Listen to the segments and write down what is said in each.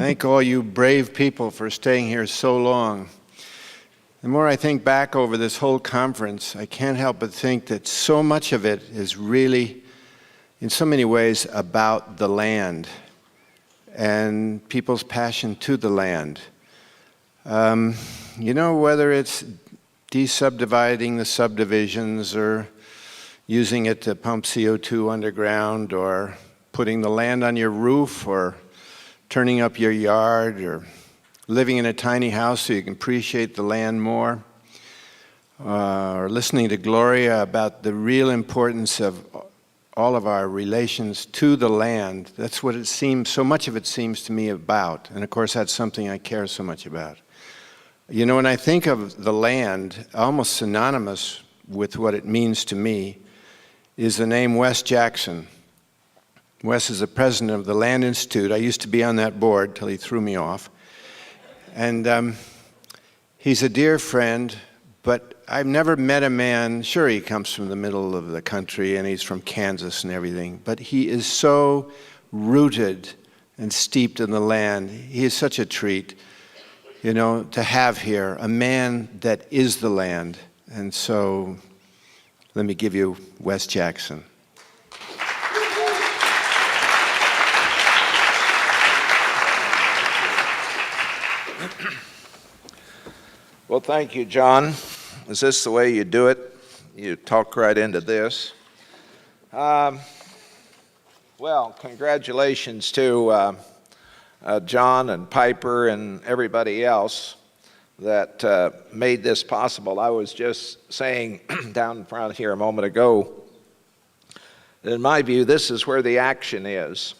Thank all you brave people for staying here so long. The more I think back over this whole conference, I can't help but think that so much of it is really, in so many ways, about the land and people's passion to the land. Whether it's de-subdividing the subdivisions or using it to pump CO2 underground or putting the land on your roof or turning up your yard or living in a tiny house so you can appreciate the land more, or listening to Gloria about the real importance of all of our relations to the land. That's what it seems, so much of it seems to me about. And of course, that's something I care so much about. You know, when I think of the land, almost synonymous with what it means to me is the name Wes Jackson. Wes is the president of the Land Institute. I used to be on that board till he threw me off. And he's a dear friend, but I've never met a man, sure he comes from the middle of the country and he's from Kansas and everything, but he is so rooted and steeped in the land. He is such a treat, to have here, a man that is the land. And so let me give you Wes Jackson. Well, thank you, John. Is this the way you do it? You talk right into this. Well, congratulations to John and Piper and everybody else that made this possible. I was just saying down in front here a moment ago, in my view, this is where the action is.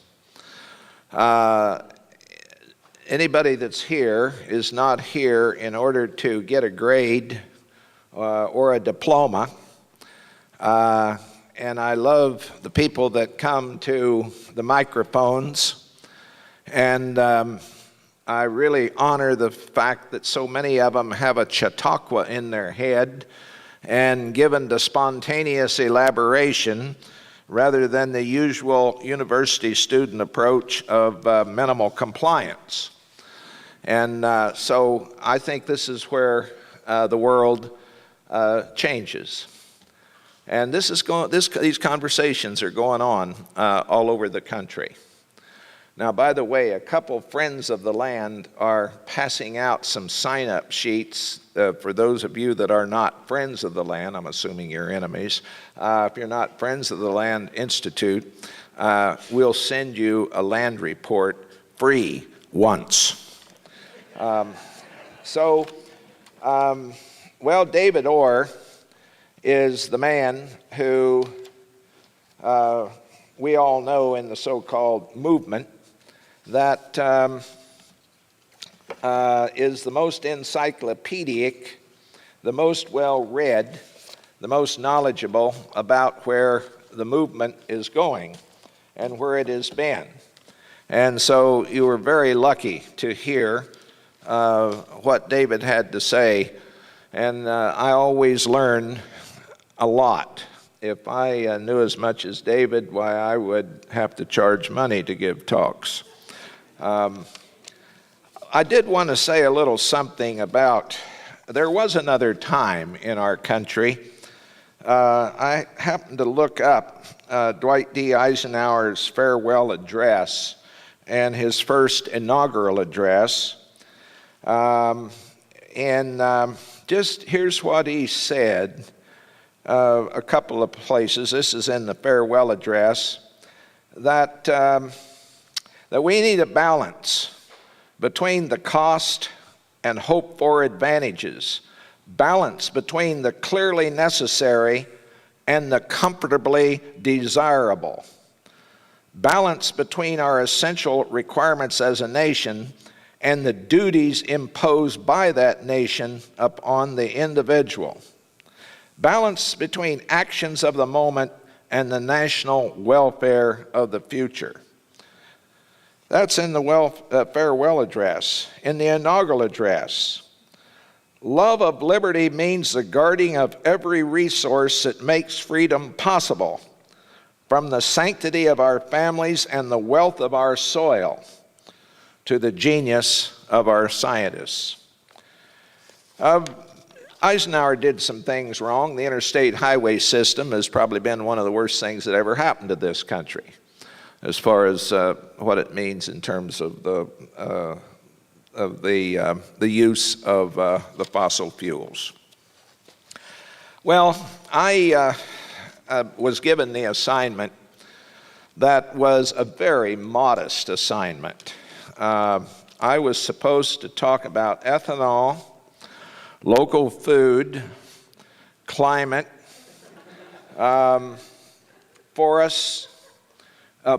Anybody that's here is not here in order to get a grade or a diploma. And I love the people that come to the microphones. And I really honor the fact that so many of them have a Chautauqua in their head and given to spontaneous elaboration rather than the usual university student approach of minimal compliance. And so I think this is where the world changes. And these conversations are going on all over the country. Now, by the way, a couple friends of the land are passing out some sign-up sheets for those of you that are not friends of the land. I'm assuming you're enemies. If you're not friends of the Land Institute, we'll send you a land report free once. David Orr is the man who we all know in the so-called movement that is the most encyclopedic, the most well-read, the most knowledgeable about where the movement is going and where it has been. And so you were very lucky to hear what David had to say. And I always learn a lot. If I knew as much as David, why, I would have to charge money to give talks. I did want to say a little something about, there was another time in our country. I happened to look up Dwight D. Eisenhower's farewell address and his first inaugural address. Just here's what he said a couple of places. This is in the farewell address, that we need a balance between the cost and hope for advantages, balance between the clearly necessary and the comfortably desirable, balance between our essential requirements as a nation and the duties imposed by that nation upon the individual, balance between actions of the moment and the national welfare of the future. That's in the farewell address. In the inaugural address, love of liberty means the guarding of every resource that makes freedom possible, from the sanctity of our families and the wealth of our soil to the genius of our scientists. Eisenhower did some things wrong. The interstate highway system has probably been one of the worst things that ever happened to this country, as far as what it means in terms of the use of the fossil fuels. Well, I was given the assignment that was a very modest assignment. I was supposed to talk about ethanol, local food, climate, forests,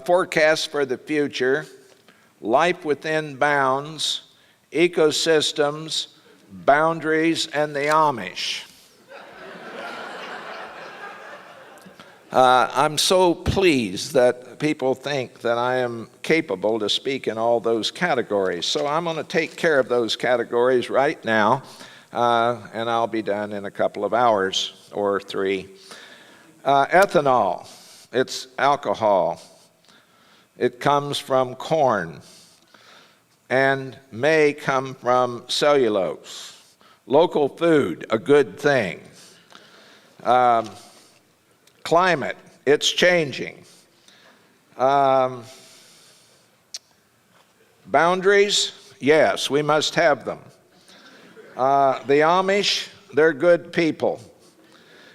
forecasts for the future, life within bounds, ecosystems, boundaries, and the Amish. I'm so pleased that people think that I am capable to speak in all those categories. So I'm going to take care of those categories right now, and I'll be done in a couple of hours or 3. Ethanol, it's alcohol. It comes from corn and may come from cellulose. Local food, a good thing. Climate, it's changing. Boundaries, yes, we must have them. The Amish, they're good people.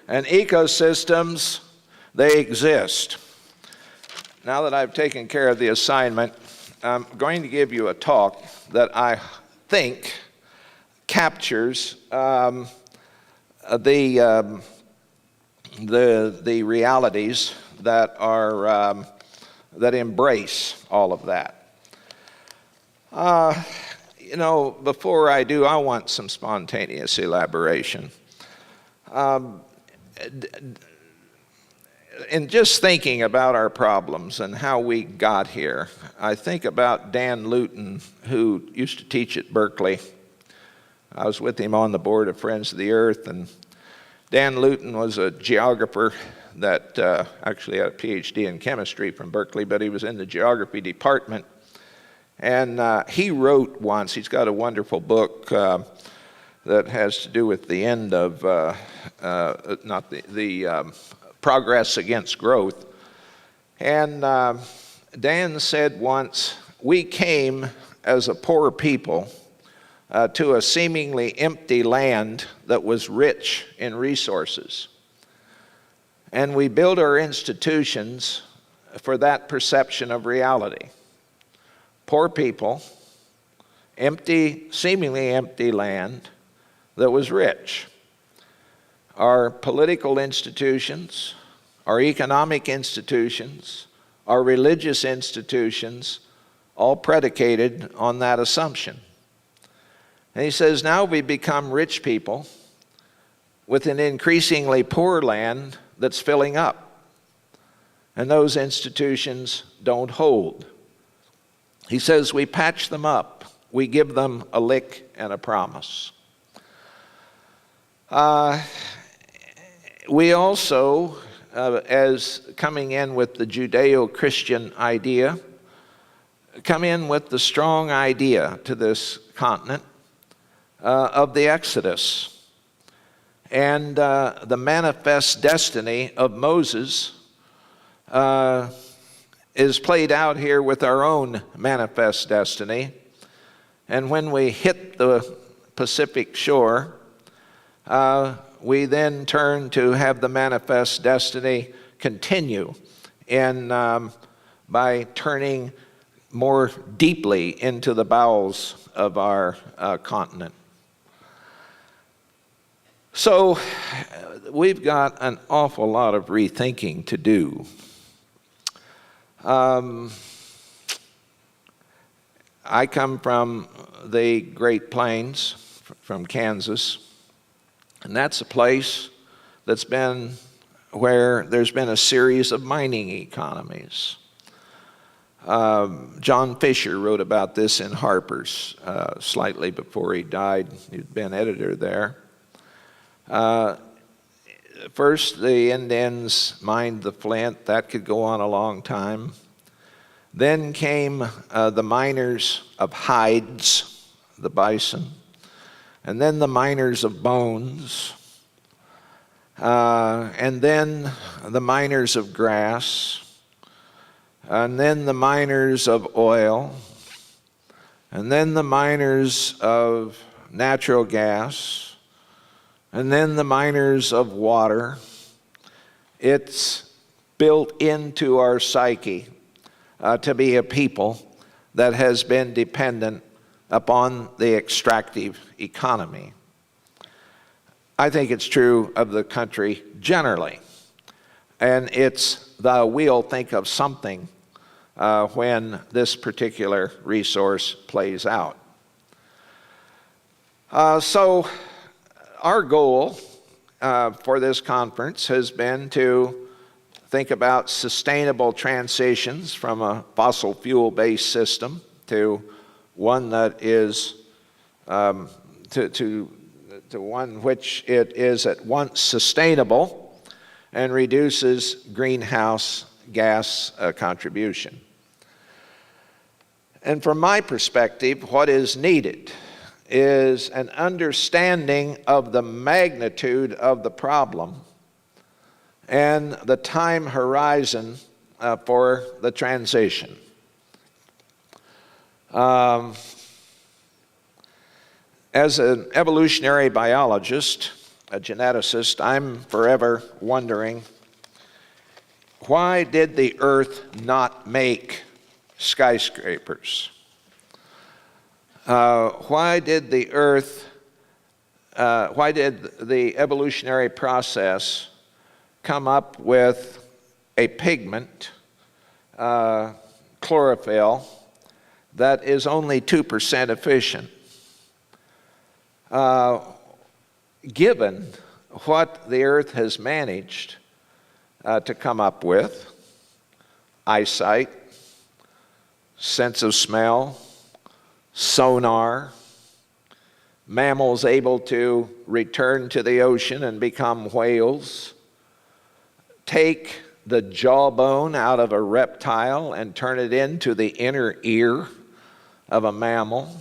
And ecosystems, they exist. Now that I've taken care of the assignment, I'm going to give you a talk that I think captures the realities that are that embrace all of that. Before I do, I want some spontaneous elaboration. In just thinking about our problems and how we got here, I think about Dan Luton, who used to teach at Berkeley. I was with him on the board of Friends of the Earth, and Dan Luton was a geographer that actually had a PhD in chemistry from Berkeley, but he was in the geography department. And he wrote once, he's got a wonderful book that has to do with the end of, progress against growth. And Dan said once, we came as a poor people to a seemingly empty land that was rich in resources. And we built our institutions for that perception of reality. Poor people, empty, seemingly empty land that was rich. Our political institutions, our economic institutions, our religious institutions, all predicated on that assumption. And he says, now we become rich people with an increasingly poor land that's filling up. And those institutions don't hold. He says, we patch them up. We give them a lick and a promise. We also, as coming in with the Judeo-Christian idea, come in with the strong idea to this continent of the Exodus. And the manifest destiny of Moses is played out here with our own manifest destiny. And when we hit the Pacific shore, we then turn to have the manifest destiny continue by turning more deeply into the bowels of our continent. So we've got an awful lot of rethinking to do. I come from the Great Plains, from Kansas, and that's a place that's been where there's been a series of mining economies. John Fisher wrote about this in Harper's slightly before he died. He'd been editor there. First, the Indians mined the flint. That could go on a long time. Then came the miners of hides, the bison, and then the miners of bones, and then the miners of grass, and then the miners of oil, and then the miners of natural gas, and then the miners of water. It's built into our psyche to be a people that has been dependent upon the extractive economy. I think it's true of the country generally. And it's the we'll think of something when this particular resource plays out. So our goal for this conference has been to think about sustainable transitions from a fossil fuel-based system to one that is to one which it is at once sustainable and reduces greenhouse gas contribution. And from my perspective, what is needed is an understanding of the magnitude of the problem and the time horizon for the transition. As an evolutionary biologist, a geneticist, I'm forever wondering, why did the earth not make skyscrapers? Why did the evolutionary process come up with a pigment, chlorophyll, that is only 2% efficient? Given what the earth has managed to come up with, eyesight, sense of smell, sonar, mammals able to return to the ocean and become whales, take the jawbone out of a reptile and turn it into the inner ear of a mammal.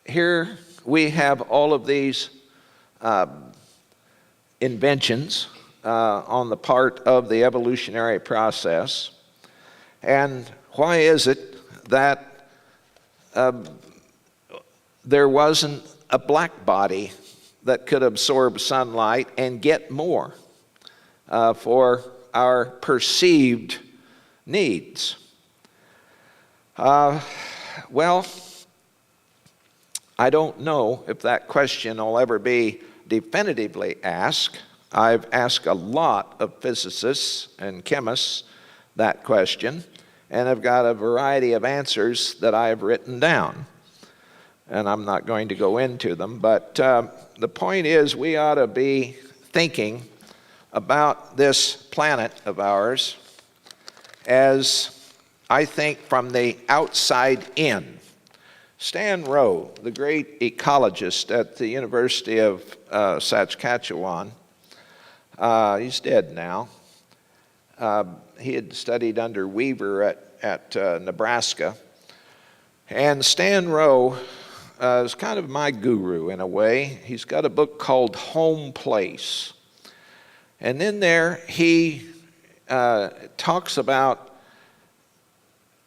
Here we have all of these inventions on the part of the evolutionary process. And why is it that there wasn't a black body that could absorb sunlight and get more for our perceived needs? Well, I don't know if that question will ever be definitively asked. I've asked a lot of physicists and chemists that question, and I've got a variety of answers that I've written down. And I'm not going to go into them, but the point is we ought to be thinking about this planet of ours as, I think, from the outside in. Stan Rowe, the great ecologist at the University of Saskatchewan, he's dead now. He had studied under Weaver at Nebraska. And Stan Rowe is kind of my guru in a way. He's got a book called Home Place. And in there he talks about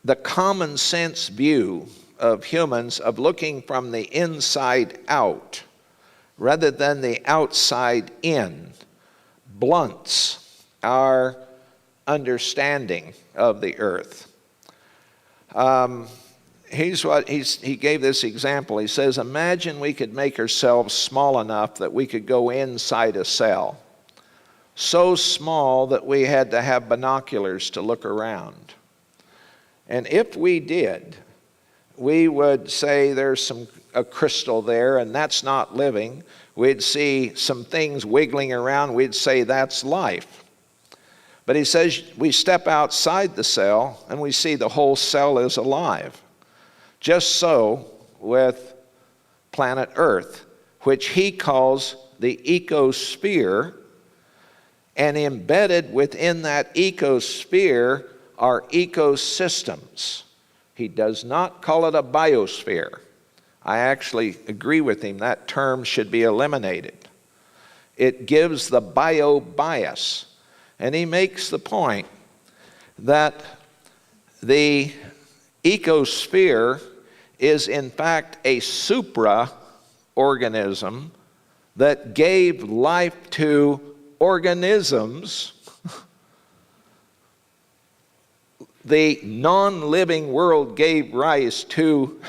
the common sense view of humans of looking from the inside out rather than the outside in blunts our understanding of the earth. He gave this example. He says, imagine we could make ourselves small enough that we could go inside a cell. So small that we had to have binoculars to look around. And if we did, we would say there's a crystal there and that's not living. We'd see some things wiggling around. We'd say that's life. But he says we step outside the cell and we see the whole cell is alive. Just so with planet Earth, which he calls the ecosphere, And embedded within that ecosphere are ecosystems. He does not call it a biosphere. I actually agree with him. That term should be eliminated. It gives the bio bias. And he makes the point that the ecosphere is in fact a supra-organism that gave life to organisms. The non-living world gave rise to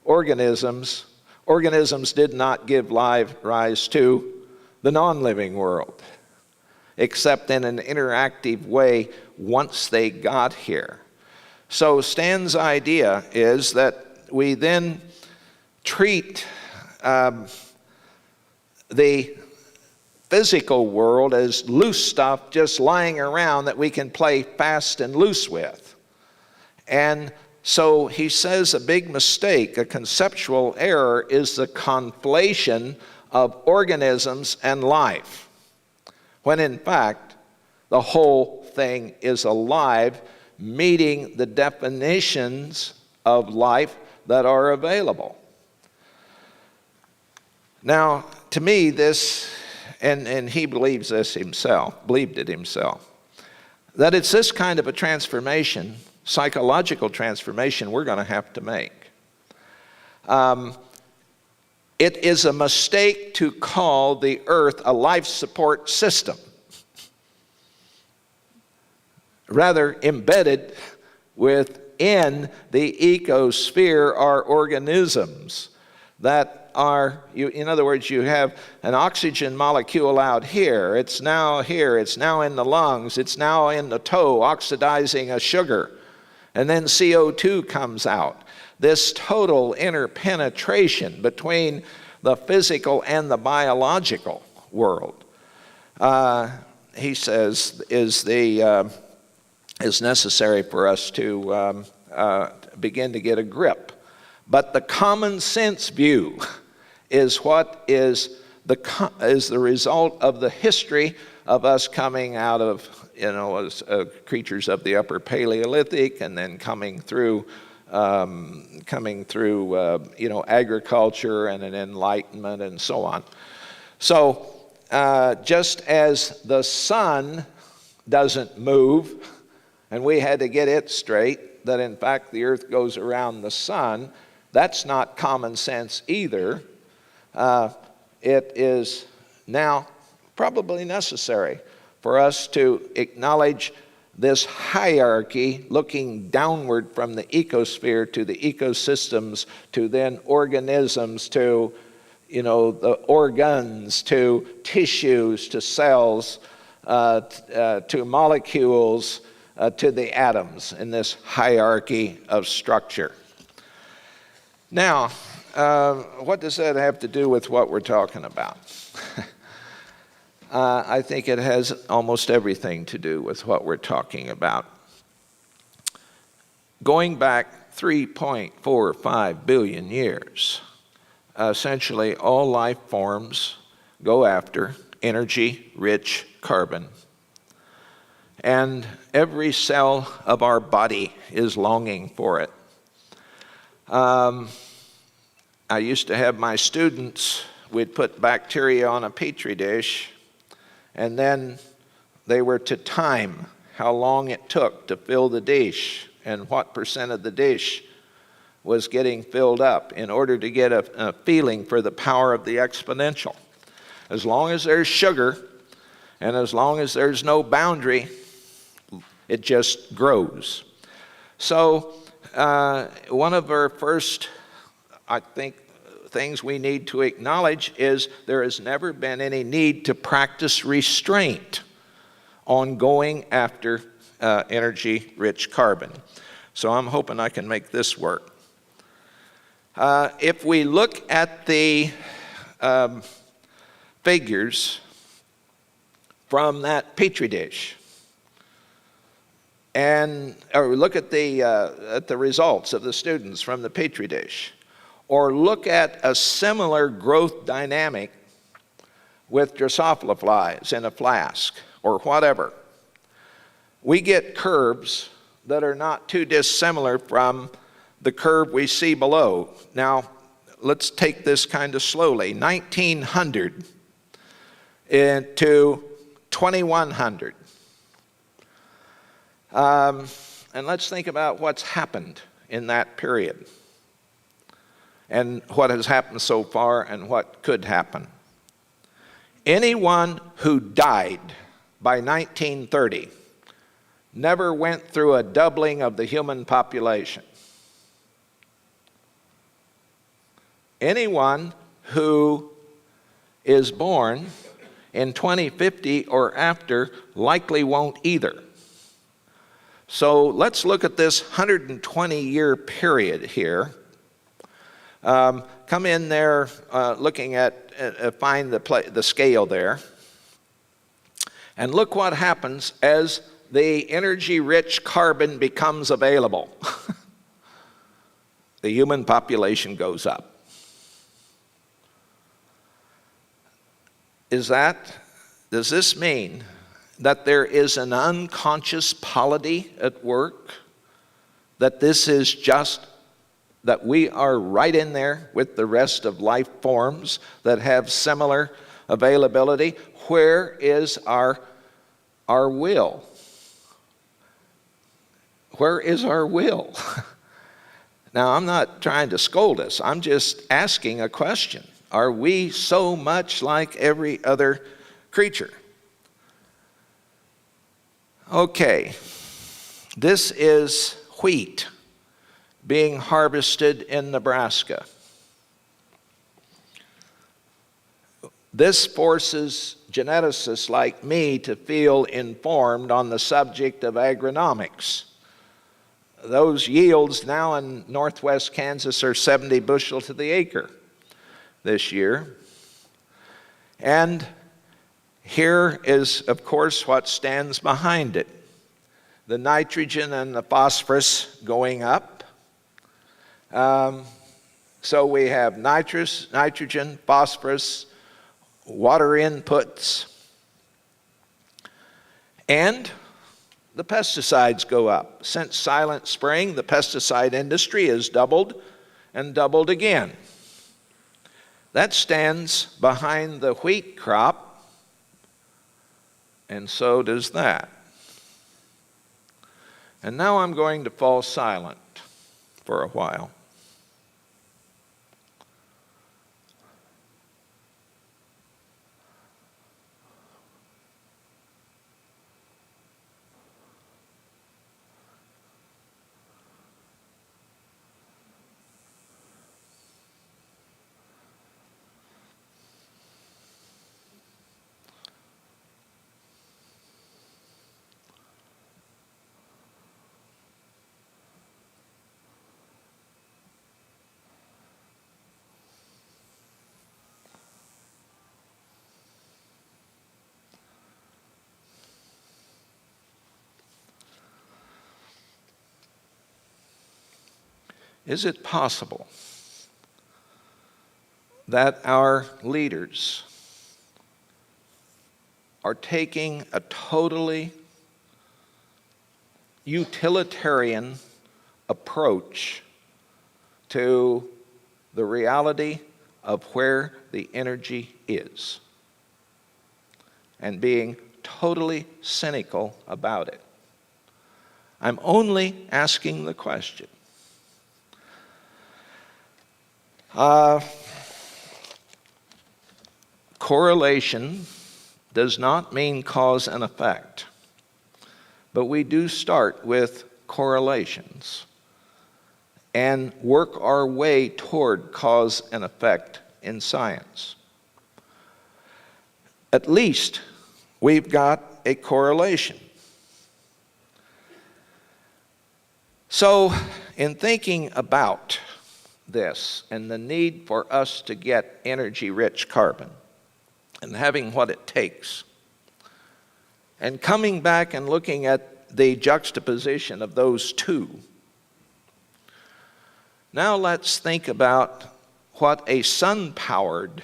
organisms. Organisms did not give rise to the non-living world, except in an interactive way once they got here. So Stan's idea is that we then treat the physical world as loose stuff just lying around that we can play fast and loose with. And so he says a big mistake, a conceptual error, is the conflation of organisms and life, when in fact the whole thing is alive, meeting the definitions of life that are available. Now, to me, this, and he believes this himself, believed it himself, that it's this kind of a transformation, psychological transformation, we're going to have to make. It is a mistake to call the earth a life support system. Rather, embedded within the ecosphere are organisms that are, in other words, you have an oxygen molecule out here. It's now here. It's now in the lungs. It's now in the toe, oxidizing a sugar. And then CO2 comes out. This total interpenetration between the physical and the biological world, he says, is necessary for us to begin to get a grip. But the common sense view is what is the result of the history of us coming out of, as creatures of the Upper Paleolithic, and then coming through agriculture and an enlightenment and so on. So just as the sun doesn't move, and we had to get it straight, that in fact the earth goes around the sun, that's not common sense either. It is now probably necessary for us to acknowledge this hierarchy looking downward from the ecosphere to the ecosystems, to then organisms, to the organs, to tissues, to cells, to molecules, to the atoms in this hierarchy of structure. Now, what does that have to do with what we're talking about? I think it has almost everything to do with what we're talking about. Going back 3.45 billion years, essentially all life forms go after energy-rich carbon. And every cell of our body is longing for it. I used to have my students, we'd put bacteria on a petri dish, and then they were to time how long it took to fill the dish and what percent of the dish was getting filled up in order to get a feeling for the power of the exponential. As long as there's sugar and as long as there's no boundary, it just grows. So one of our first, I think, things we need to acknowledge is there has never been any need to practice restraint on going after energy-rich carbon. So I'm hoping I can make this work. If we look at the figures from that petri dish, or look at the results of the students from the petri dish, or look at a similar growth dynamic with Drosophila flies in a flask, or whatever, we get curves that are not too dissimilar from the curve we see below. Now, let's take this kind of slowly. 1900 to 2100. And let's think about what's happened in that period, and what has happened so far and what could happen. Anyone who died by 1930 never went through a doubling of the human population. Anyone who is born in 2050 or after likely won't either. So let's look at this 120-year period here. Come in there looking at, find the scale there. And look what happens as the energy-rich carbon becomes available. The human population goes up. Does this mean that there is an unconscious polity at work? That this is just that we are right in there with the rest of life forms that have similar availability? Where is our will? Where is our will? Now, I'm not trying to scold us. I'm just asking a question. Are we so much like every other creature? Okay, this is wheat being harvested in Nebraska. This forces geneticists like me to feel informed on the subject of agronomics. Those yields now in northwest Kansas are 70 bushel to the acre this year. And here is, of course, what stands behind it. The nitrogen and the phosphorus going up. So we have nitrogen, phosphorus, water inputs, and the pesticides go up. Since Silent Spring, the pesticide industry has doubled and doubled again. That stands behind the wheat crop, and so does that. And now I'm going to fall silent for a while. Is it possible that our leaders are taking a totally utilitarian approach to the reality of where the energy is, and being totally cynical about it? I'm only asking the question. Correlation does not mean cause and effect, but we do start with correlations and work our way toward cause and effect in science. At least we've got a correlation. So, in thinking about this and the need for us to get energy-rich carbon and having what it takes, and coming back and looking at the juxtaposition of those two, now let's think about what a sun-powered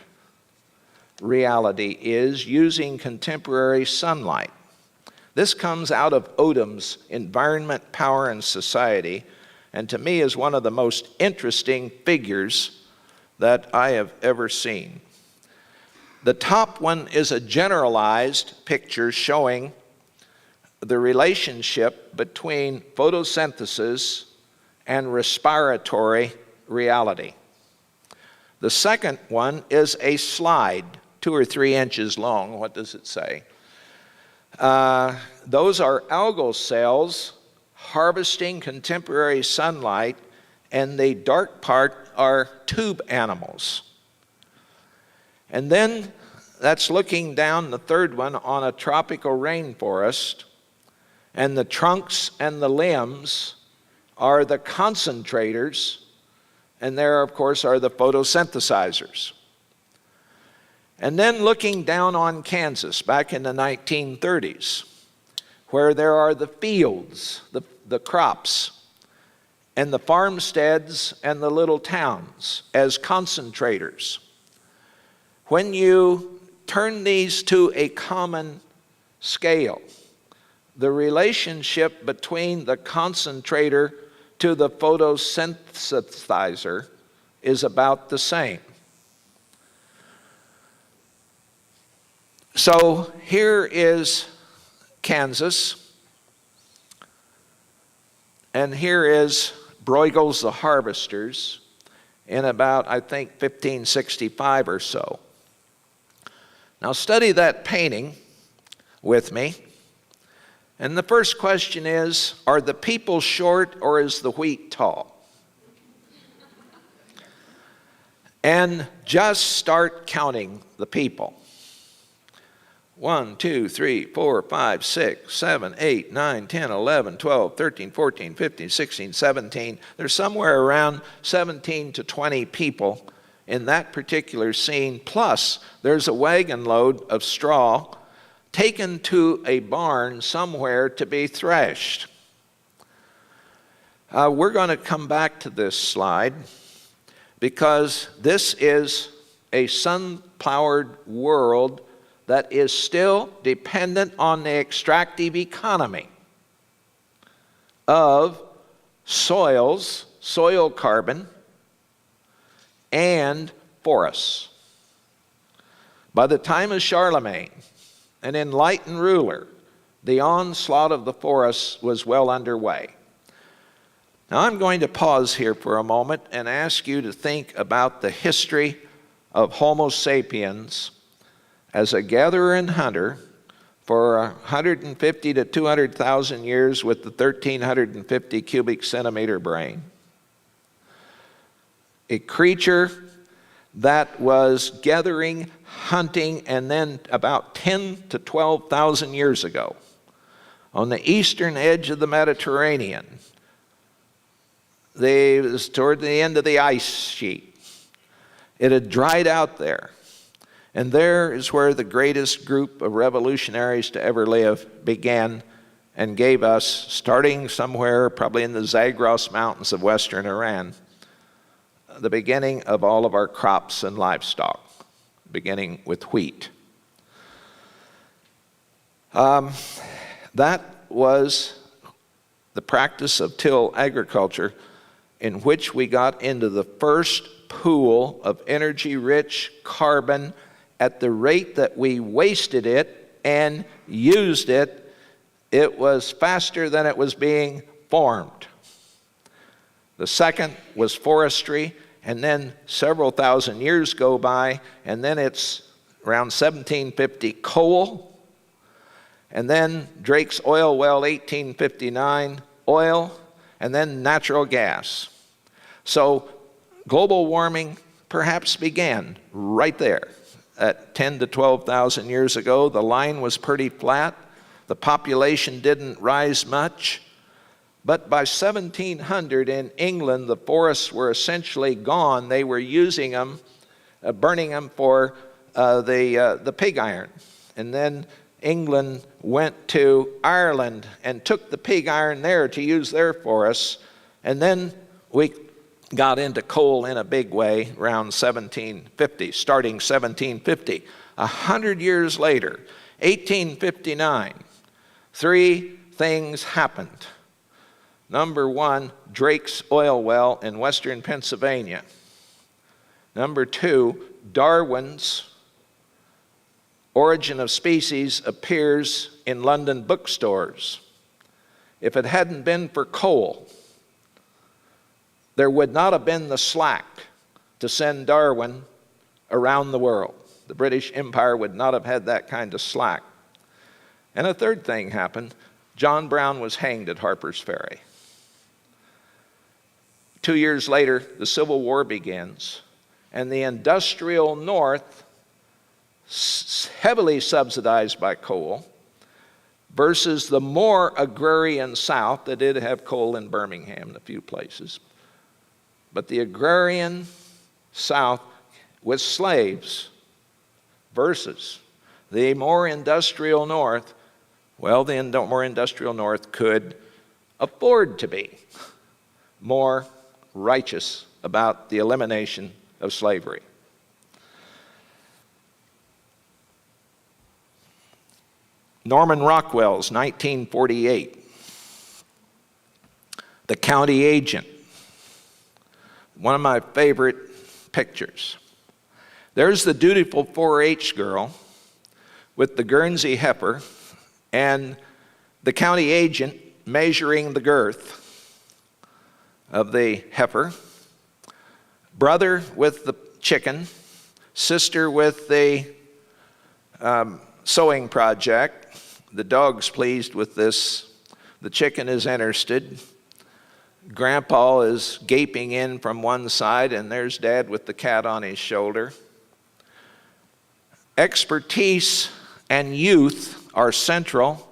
reality is using contemporary sunlight. This comes out of Odom's Environment, Power, and Society, and to me is one of the most interesting figures that I have ever seen. The top one is a generalized picture showing the relationship between photosynthesis and respiratory reality. The second one is a slide, 2 or 3 inches long. What does it say? Those are algal cells harvesting contemporary sunlight, and the dark part are tube animals. And then that's looking down, the third one, on a tropical rainforest, and the trunks and the limbs are the concentrators, and there, of course, are the photosynthesizers. And then looking down on Kansas back in the 1930s, where there are the fields, the crops, and the farmsteads and the little towns as concentrators. When you turn these to a common scale, the relationship between the concentrator to the photosynthesizer is about the same. So here is Kansas, and here is Bruegel's The Harvesters in about, I think, 1565 or so. Now study that painting with me. And the first question is, are the people short or is the wheat tall? And just start counting the people. 1, 2, 3, 4, 5, 6, 7, 8, 9, 10, 11, 12, 13, 14, 15, 16, 17. There's somewhere around 17 to 20 people in that particular scene, plus there's a wagon load of straw taken to a barn somewhere to be threshed. We're going to come back to this slide because this is a sun-powered world that is still dependent on the extractive economy of soils, soil carbon, and forests. By the time of Charlemagne, an enlightened ruler, the onslaught of the forests was well underway. Now I'm going to pause here for a moment and ask you to think about the history of Homo sapiens as a gatherer and hunter for 150 to 200,000 years with the 1,350 cubic centimeter brain. A creature that was gathering, hunting, and then about 10 to 12,000 years ago, on the eastern edge of the Mediterranean, it was toward the end of the ice sheet. It had dried out there. And there is where the greatest group of revolutionaries to ever live began and gave us, starting somewhere probably in the Zagros Mountains of western Iran, the beginning of all of our crops and livestock, beginning with wheat. That was the practice of till agriculture in which we got into the first pool of energy-rich carbon at the rate that we wasted it and used it. It was faster than it was being formed. The second was forestry, and then several thousand years go by, and then it's around 1750 coal, and then Drake's oil well, 1859, oil, and then natural gas. So global warming perhaps began right there at 10 to 12,000 years ago. The line was pretty flat. The population didn't rise much. But by 1700 in England, the forests were essentially gone. They were using them, burning them for the pig iron. And then England went to Ireland and took the pig iron there to use their forests. And then we got into coal in a big way around 1750, starting 1750. 100 years later, 1859, Three things happened. Number one, Drake's oil well in western Pennsylvania. Number two, Darwin's Origin of Species appears in London bookstores. If it hadn't been for coal, there would not have been the slack to send Darwin around the world. The British Empire would not have had that kind of slack. And a third thing happened. John Brown was hanged at Harper's Ferry. 2 years later, the Civil War begins, and the industrial North, heavily subsidized by coal, versus the more agrarian South that did have coal in Birmingham and a few places. But the agrarian South with slaves versus the more industrial North, well, the more industrial North could afford to be more righteous about the elimination of slavery. Norman Rockwell's 1948, The County Agent, one of my favorite pictures. There's the dutiful 4-H girl with the Guernsey heifer and the county agent measuring the girth of the heifer, brother with the chicken, sister with the sewing project. The dog's pleased with this. The chicken is interested. Grandpa is gaping in from one side, and there's Dad with the cat on his shoulder. Expertise and youth are central.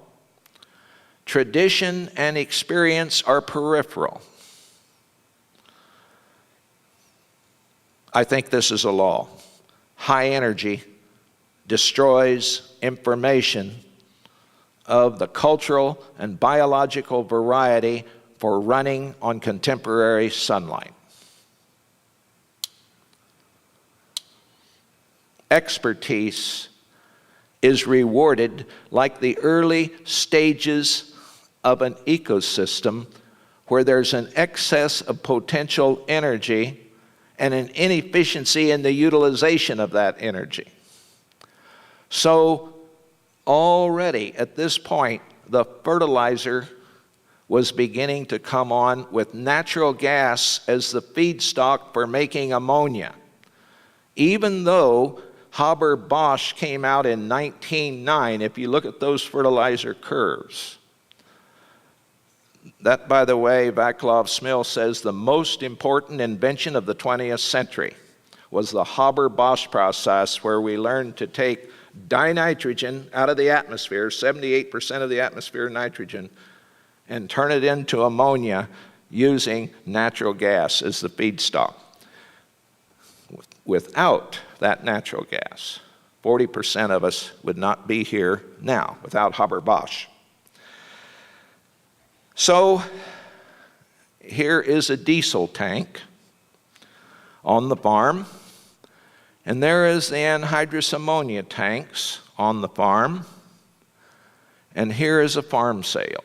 Tradition and experience are peripheral. I think this is a law. High energy destroys information of the cultural and biological variety for running on contemporary sunlight. Expertise is rewarded like the early stages of an ecosystem where there's an excess of potential energy and an inefficiency in the utilization of that energy. So already at this point, the fertilizer was beginning to come on with natural gas as the feedstock for making ammonia. Even though Haber-Bosch came out in 1909, if you look at those fertilizer curves. That, by the way, Vaclav Smil says the most important invention of the 20th century was the Haber-Bosch process, where we learned to take dinitrogen out of the atmosphere, 78% of the atmosphere nitrogen, and turn it into ammonia using natural gas as the feedstock. Without that natural gas, 40% of us would not be here now without Haber-Bosch. So here is a diesel tank on the farm, and there is the anhydrous ammonia tanks on the farm, and here is a farm sale.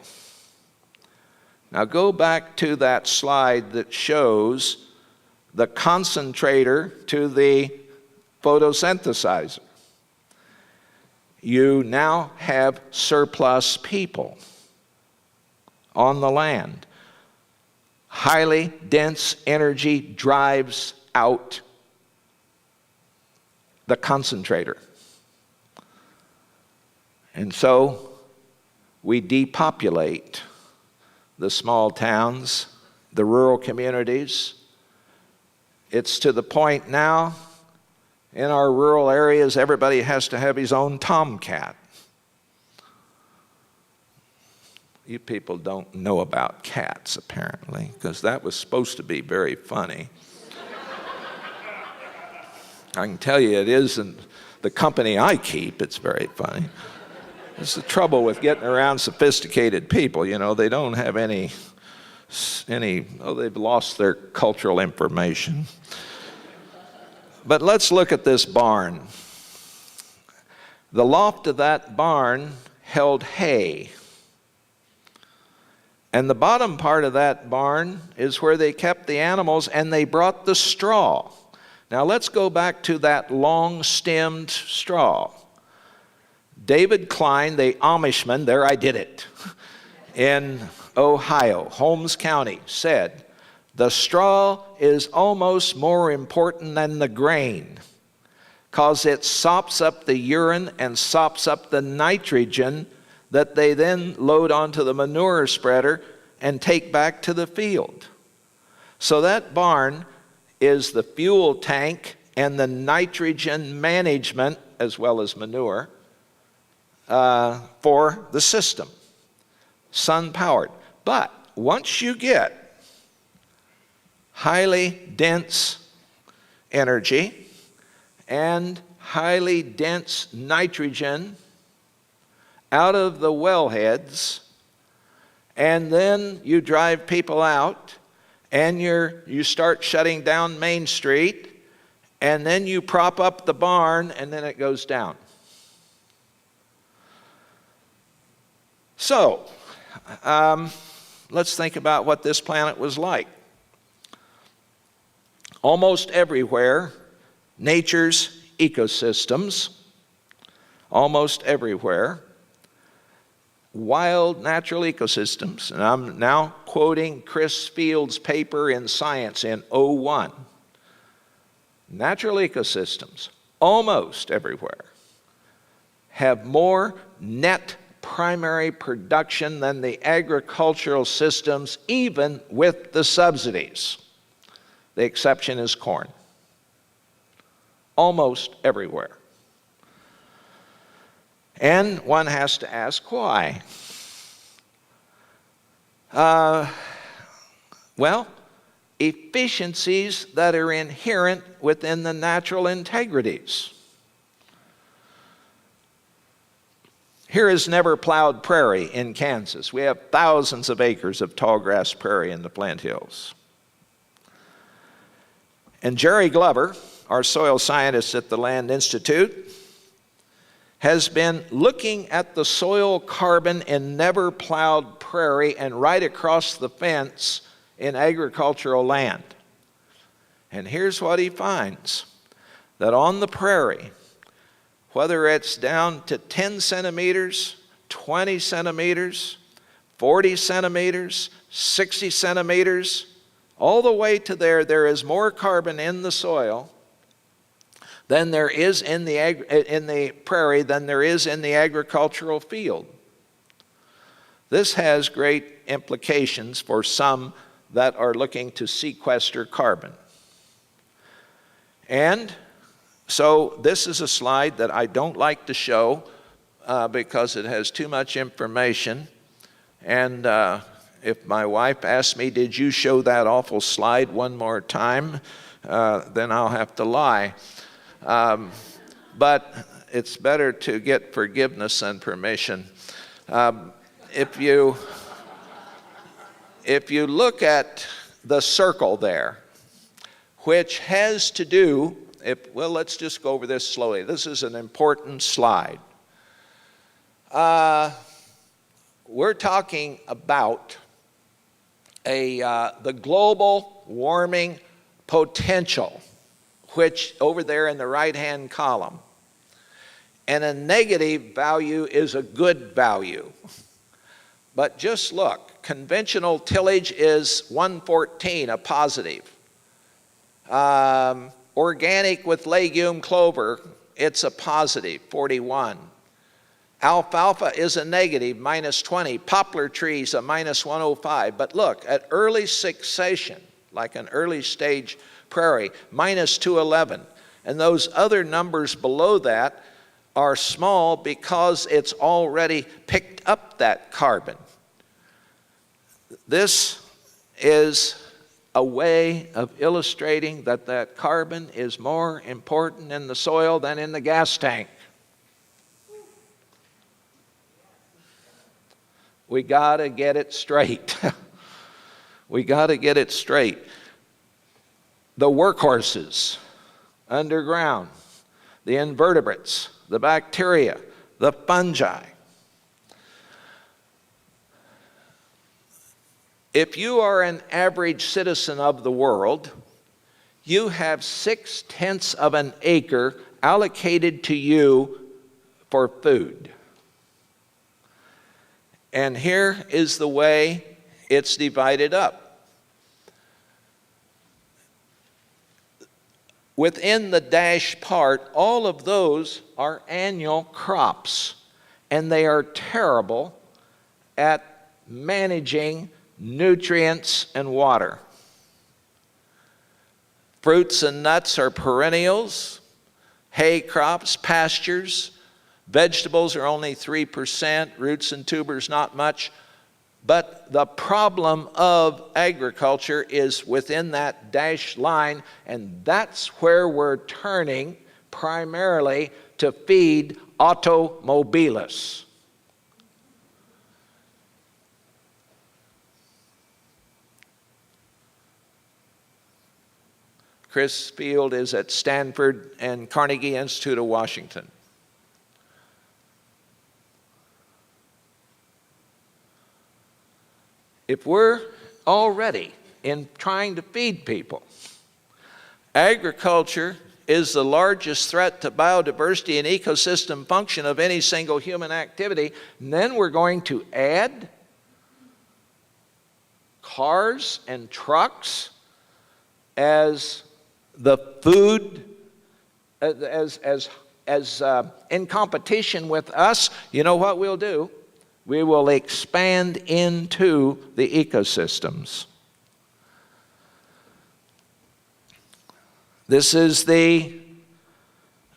Now go back to that slide that shows the concentrator to the photosynthesizer. You now have surplus people on the land. Highly dense energy drives out the concentrator. And so we depopulate the small towns, the rural communities. It's to the point now in our rural areas, everybody has to have his own tomcat. You people don't know about cats, apparently, because that was supposed to be very funny. I can tell you it isn't the company I keep, it's very funny. It's the trouble with getting around sophisticated people, you know, they don't have any, they've lost their cultural information. But let's look at this barn. The loft of that barn held hay. And the bottom part of that barn is where they kept the animals, and they brought the straw. Now let's go back to that long-stemmed straw. David Klein, the Amishman, there I did it, in Ohio, Holmes County, said, "The straw is almost more important than the grain, because it sops up the urine and sops up the nitrogen that they then load onto the manure spreader and take back to the field." So that barn is the fuel tank and the nitrogen management, as well as manure, for the system, sun-powered. But once you get highly dense energy and highly dense nitrogen out of the wellheads, and then you drive people out, and you start shutting down Main Street, and then you prop up the barn, and then it goes down. So, let's think about what this planet was like. Almost everywhere, nature's ecosystems, almost everywhere, wild natural ecosystems. And I'm now quoting Chris Field's paper in Science in '01. Natural ecosystems, almost everywhere, have more net primary production than the agricultural systems, even with the subsidies. The exception is corn. Almost everywhere. And one has to ask why. Well, efficiencies that are inherent within the natural integrities. Here is never plowed prairie in Kansas. We have thousands of acres of tall grass prairie in the Flint Hills. And Jerry Glover, our soil scientist at the Land Institute, has been looking at the soil carbon in never plowed prairie and right across the fence in agricultural land. And here's what he finds, that on the prairie, whether it's down to 10 centimeters, 20 centimeters, 40 centimeters, 60 centimeters, all the way to there is more carbon in the soil than there is in the prairie than there is in the agricultural field. This has great implications for some that are looking to sequester carbon. And so this is a slide that I don't like to show because it has too much information. And if my wife asks me, "Did you show that awful slide one more time?" Then I'll have to lie. But it's better to get forgiveness than permission. If you look at the circle there, which has to do, well, let's just go over this slowly. This is an important slide. We're talking about the global warming potential, which over there in the right-hand column. And a negative value is a good value. But just look, conventional tillage is 114, a positive. Organic with legume clover, it's a positive, 41. Alfalfa is a negative, -20. Poplar trees, a -105. But look, at early succession, like an early stage prairie, -211. And those other numbers below that are small because it's already picked up that carbon. This is a way of illustrating that carbon is more important in the soil than in the gas tank. We got to get it straight. We got to get it straight. The workhorses underground, the invertebrates, the bacteria, the fungi. If you are an average citizen of the world, you have 6/10 of an acre allocated to you for food. And here is the way it's divided up. Within the dash part, all of those are annual crops, and they are terrible at managing nutrients and water. Fruits and nuts are perennials, hay crops, pastures. Vegetables are only 3%, roots and tubers not much. But the problem of agriculture is within that dashed line, and that's where we're turning primarily to feed automobilists. Chris Field is at Stanford and Carnegie Institute of Washington. If we're already in trying to feed people, agriculture is the largest threat to biodiversity and ecosystem function of any single human activity, and then we're going to add cars and trucks as the food, as in competition with us. You know what we'll do? We will expand into the ecosystems. This is the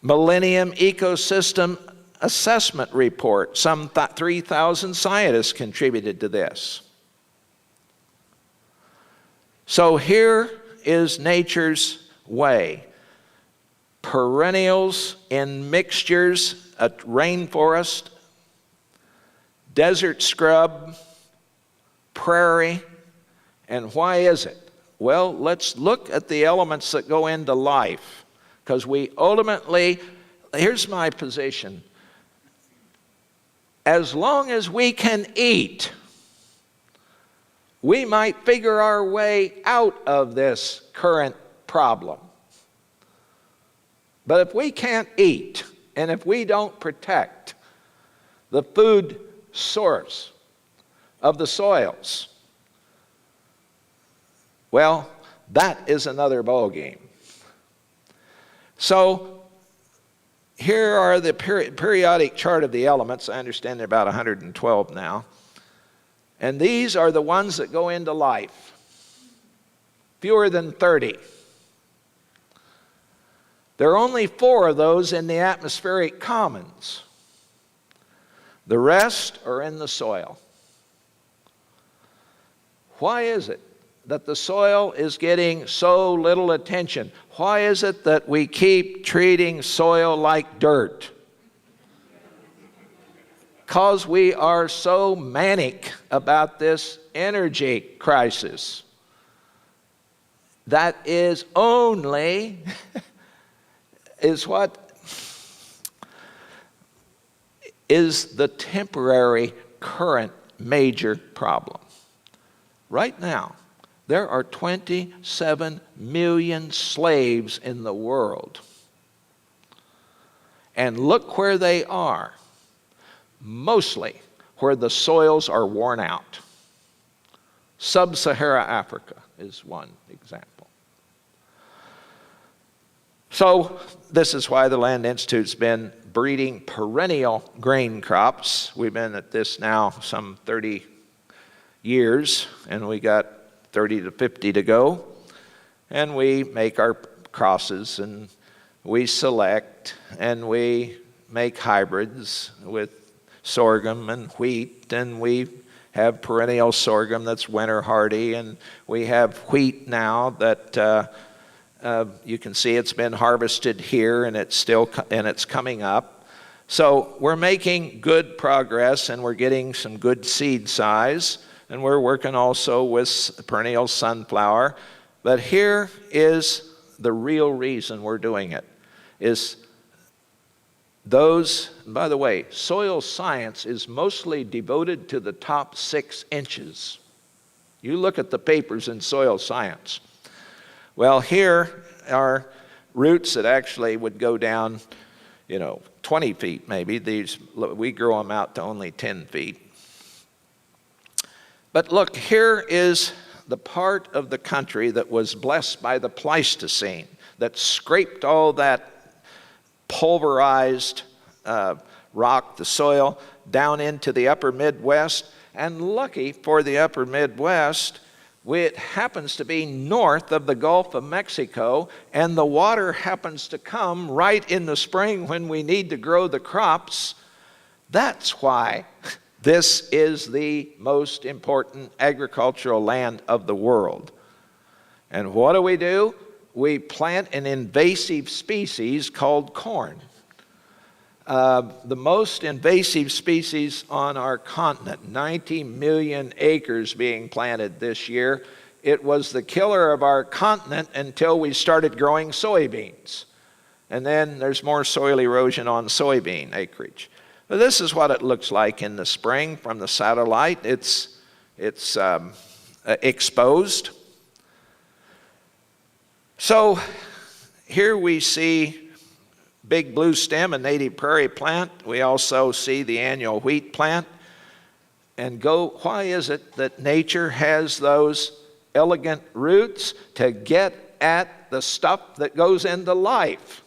Millennium Ecosystem Assessment Report. Some 3,000 scientists contributed to this. So here is nature's way. Perennials in mixtures, a rainforest, desert scrub, prairie. And why is it? Well, let's look at the elements that go into life, because we ultimately, here's my position. As long as we can eat, we might figure our way out of this current problem. But if we can't eat, and if we don't protect the food source of the soils, well, that is another ballgame. So here are the periodic chart of the elements. I understand there are about 112 now. And these are the ones that go into life. Fewer than 30. There are only 4 of those in the atmospheric commons. The rest are in the soil. Why is it that the soil is getting so little attention? Why is it that we keep treating soil like dirt? Because we are so manic about this energy crisis. That is only is what is the temporary current major problem. Right now, there are 27 million slaves in the world. And look where they are. Mostly where the soils are worn out. Sub-Saharan Africa is one example. So this is why the Land Institute's been breeding perennial grain crops. We've been at this now some 30 years, and we got 30 to 50 to go. And we make our crosses, and we select, and we make hybrids with sorghum and wheat, and we have perennial sorghum that's winter hardy, and we have wheat now that you can see it's been harvested here, and it's coming up. So we're making good progress, and we're getting some good seed size, and we're working also with perennial sunflower. But here is the real reason we're doing it, is those, by the way, soil science is mostly devoted to the top 6 inches. You look at the papers in soil science. Well, here are roots that actually would go down, 20 feet maybe. We grow them out to only 10 feet. But look, here is the part of the country that was blessed by the Pleistocene, that scraped all that pulverized rock, the soil, down into the upper Midwest. And lucky for the upper Midwest, it happens to be north of the Gulf of Mexico, and the water happens to come right in the spring when we need to grow the crops. That's why this is the most important agricultural land of the world. And what do? We plant an invasive species called corn. The most invasive species on our continent, 90 million acres being planted this year. It was the killer of our continent until we started growing soybeans. And then there's more soil erosion on soybean acreage. But this is what it looks like in the spring from the satellite. It's exposed. So here we see big blue stem, a native prairie plant. We also see the annual wheat plant. And why is it that nature has those elegant roots? To get at the stuff that goes into life.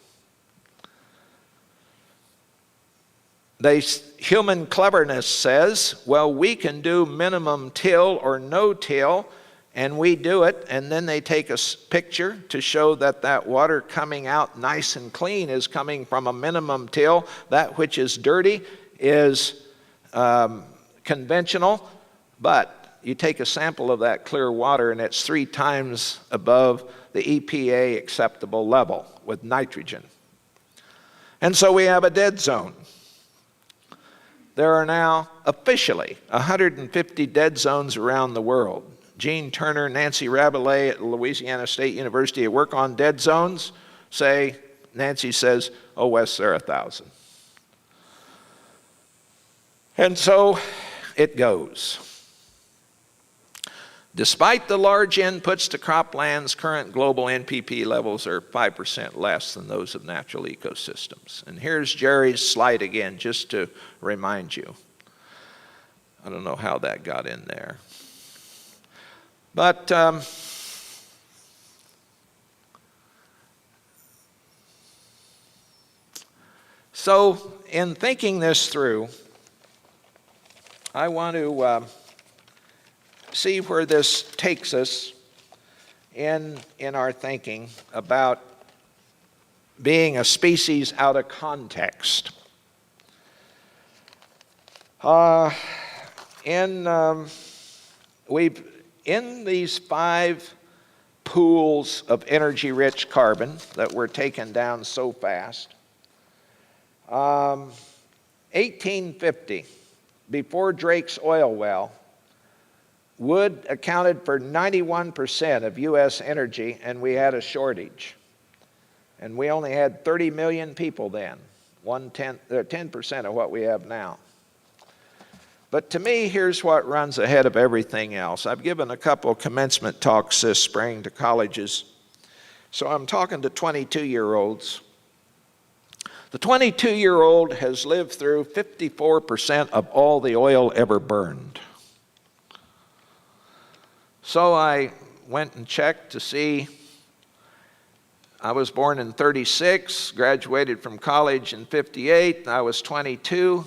Human cleverness says, well, we can do minimum till or no till, and we do it, and then they take a picture to show that water coming out nice and clean is coming from a minimum till. That which is dirty is conventional, but you take a sample of that clear water and it's 3 times above the EPA acceptable level with nitrogen. And so we have a dead zone. There are now officially 150 dead zones around the world. Gene Turner, Nancy Rabelais at Louisiana State University who work on dead zones Nancy says, oh, Wes, there are 1,000. And so it goes. Despite the large inputs to croplands, current global NPP levels are 5% less than those of natural ecosystems. And here's Jerry's slide again, just to remind you. I don't know how that got in there. But so in thinking this through, I want to see where this takes us in our thinking about being a species out of context. In these 5 pools of energy-rich carbon that were taken down so fast, 1850, before Drake's oil well, wood accounted for 91% of U.S. energy, and we had a shortage. And we only had 30 million people then, 10% of what we have now. But to me, here's what runs ahead of everything else. I've given a couple of commencement talks this spring to colleges. So I'm talking to 22-year-olds. The 22-year-old has lived through 54% of all the oil ever burned. So I went and checked to see. I was born in 36, graduated from college in 58. I was 22.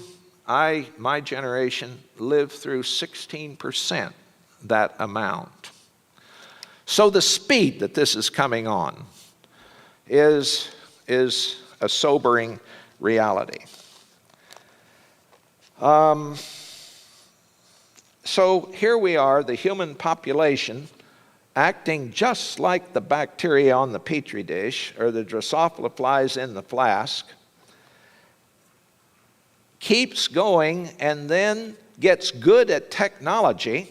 My generation lived through 16% that amount. So the speed that this is coming on is a sobering reality. So here we are, the human population, acting just like the bacteria on the petri dish or the Drosophila flies in the flask, keeps going and then gets good at technology,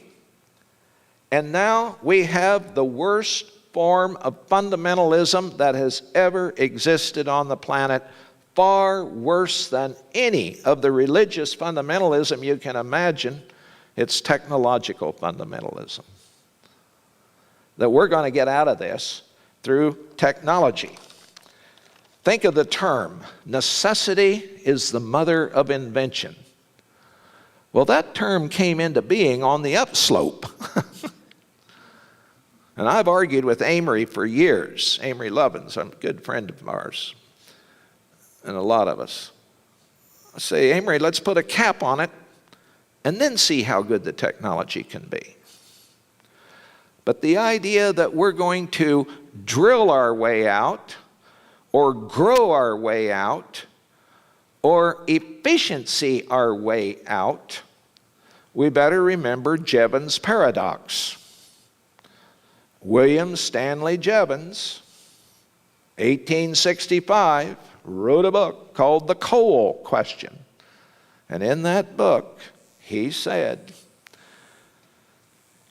and now we have the worst form of fundamentalism that has ever existed on the planet, far worse than any of the religious fundamentalism you can imagine. It's technological fundamentalism. that we're going to get out of this through technology. Think of the term, necessity is the mother of invention. Well, that term came into being on the upslope. And I've argued with Amory for years. Amory Lovins, a good friend of ours, and a lot of us. I say, Amory, let's put a cap on it and then see how good the technology can be. But the idea that we're going to drill our way out or grow our way out or efficiency our way out, we better remember Jevons paradox. William Stanley Jevons, 1865, wrote a book called The Coal Question. And in that book, he said,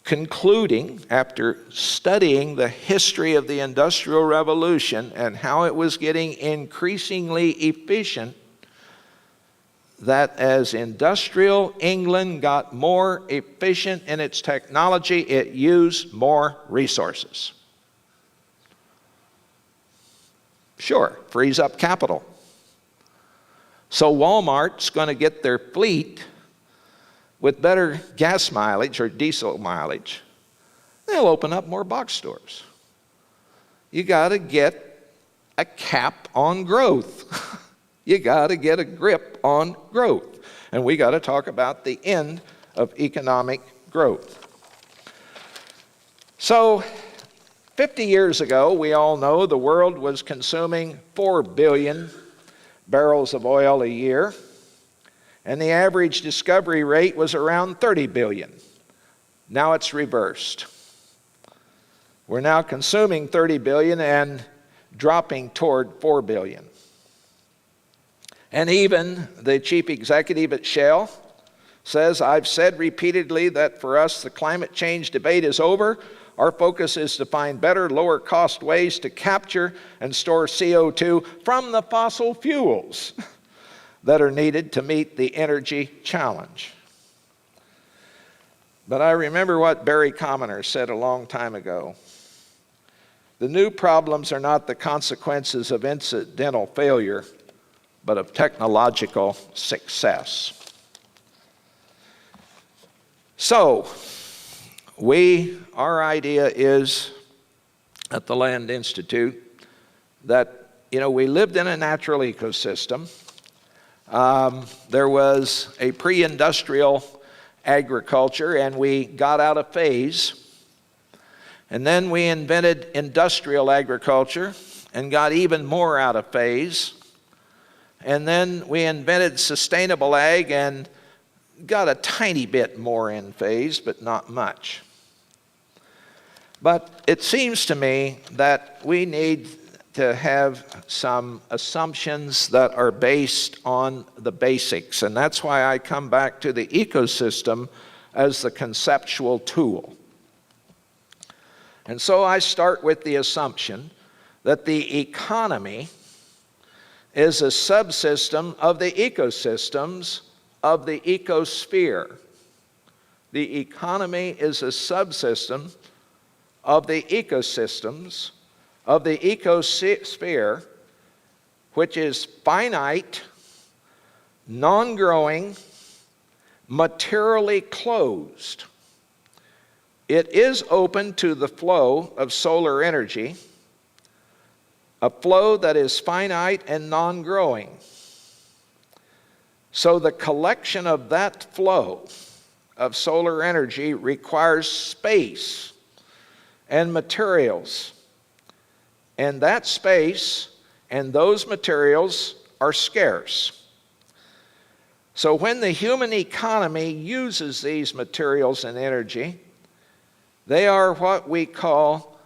concluding after studying the history of the Industrial Revolution and how it was getting increasingly efficient, that as industrial England got more efficient in its technology, it used more resources. Sure, frees up capital. So Walmart's going to get their fleet with better gas mileage or diesel mileage. They'll open up more box stores. You got to get a cap on growth. You got to get a grip on growth. And we got to talk about the end of economic growth. So 50 years ago, we all know the world was consuming 4 billion barrels of oil a year, and the average discovery rate was around 30 billion. Now it's reversed. We're now consuming 30 billion and dropping toward 4 billion. And even the chief executive at Shell says, I've said repeatedly that for us the climate change debate is over. Our focus is to find better, lower cost ways to capture and store CO2 from the fossil fuels that are needed to meet the energy challenge. But I remember what Barry Commoner said a long time ago. The new problems are not the consequences of incidental failure, but of technological success. So, our idea is at the Land Institute that, we lived in a natural ecosystem. There was a pre-industrial agriculture, and we got out of phase. And then we invented industrial agriculture and got even more out of phase. And then we invented sustainable ag and got a tiny bit more in phase, but not much. But it seems to me that we need to have some assumptions that are based on the basics. And that's why I come back to the ecosystem as the conceptual tool. And so I start with the assumption that the economy is a subsystem of the ecosystems of the ecosphere. The economy is a subsystem of the ecosystems of the ecosphere, which is finite, non-growing, materially closed. It is open to the flow of solar energy, a flow that is finite and non-growing. So the collection of that flow of solar energy requires space and materials. And that space and those materials are scarce. So when the human economy uses these materials and energy, they are what we call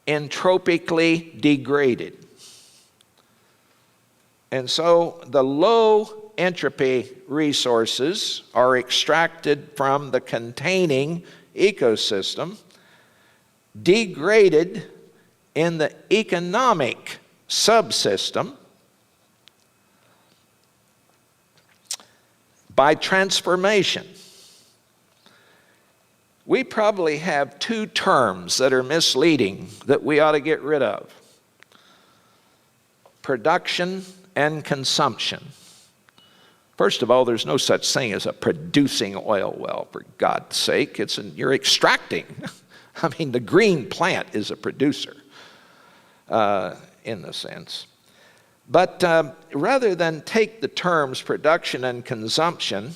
entropically degraded. And so the low entropy resources are extracted from the containing ecosystem, degraded in the economic subsystem by transformation. we probably have two terms that are misleading that we ought to get rid of: production and consumption. First of all, there's no such thing as a producing oil well, for God's sake. You're extracting. I mean, the green plant is a producer in the sense. But rather than take the terms production and consumption,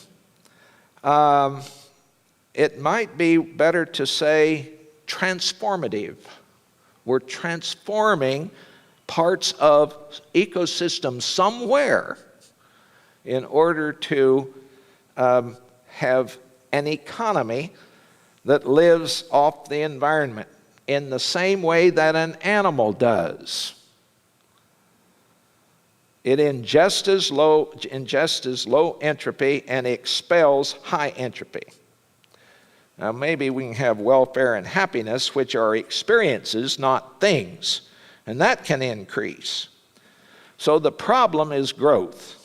it might be better to say transformative. We're transforming parts of ecosystems somewhere in order to have an economy that lives off the environment in the same way that an animal does. It ingests as low entropy and expels high entropy. Now, maybe we can have welfare and happiness, which are experiences, not things, and that can increase. So the problem is growth.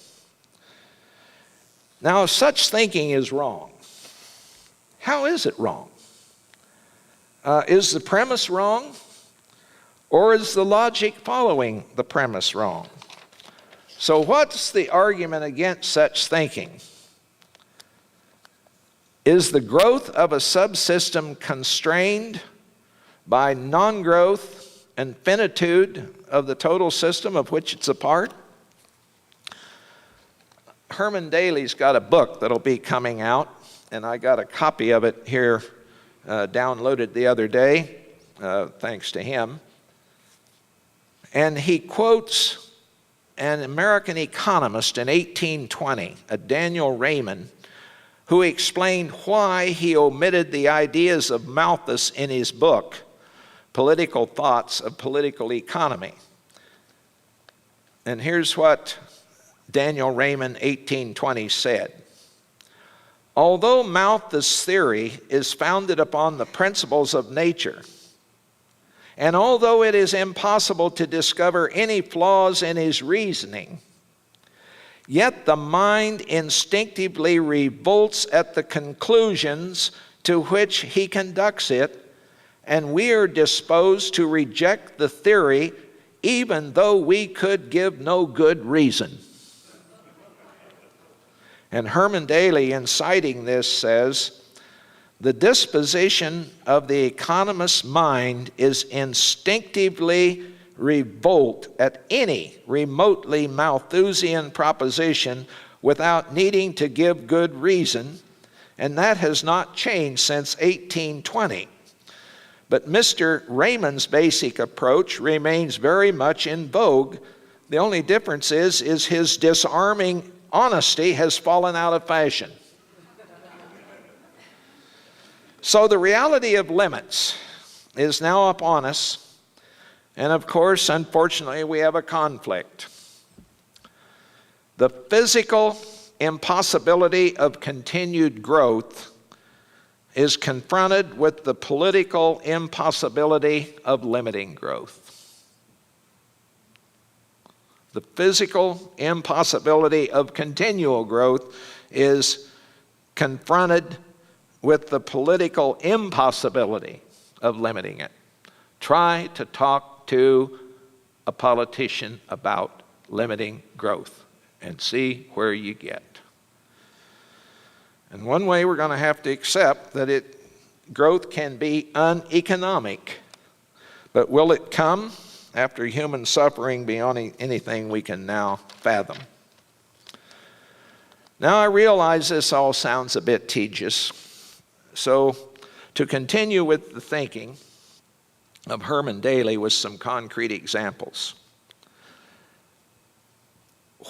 Now, if such thinking is wrong, how is it wrong? Is the premise wrong, or is the logic following the premise wrong? So what's the argument against such thinking? Is the growth of a subsystem constrained by non-growth and finitude of the total system of which it's a part? Herman Daly's got a book that'll be coming out, and I got a copy of it here downloaded the other day, thanks to him. And he quotes an American economist in 1820, a Daniel Raymond, who explained why he omitted the ideas of Malthus in his book, Political Thoughts of Political Economy. And here's what Daniel Raymond, 1820, said: although Malthus' theory is founded upon the principles of nature, and although it is impossible to discover any flaws in his reasoning, yet the mind instinctively revolts at the conclusions to which he conducts it, and we are disposed to reject the theory even though we could give no good reason. And Herman Daly, in citing this, says, the disposition of the economist's mind is instinctively revolt at any remotely Malthusian proposition without needing to give good reason, and that has not changed since 1820. But Mr. Raymond's basic approach remains very much in vogue. The only difference is his disarming honesty has fallen out of fashion. So the reality of limits is now upon us, and of course, unfortunately, we have a conflict. The physical impossibility of continued growth is confronted with the political impossibility of limiting growth. The physical impossibility of continual growth is confronted with the political impossibility of limiting it. Try to talk to a politician about limiting growth and see where you get. And one way we're going to have to accept that growth can be uneconomic. But will it come after human suffering beyond anything we can now fathom? Now I realize this all sounds a bit tedious. So to continue with the thinking of Herman Daly with some concrete examples.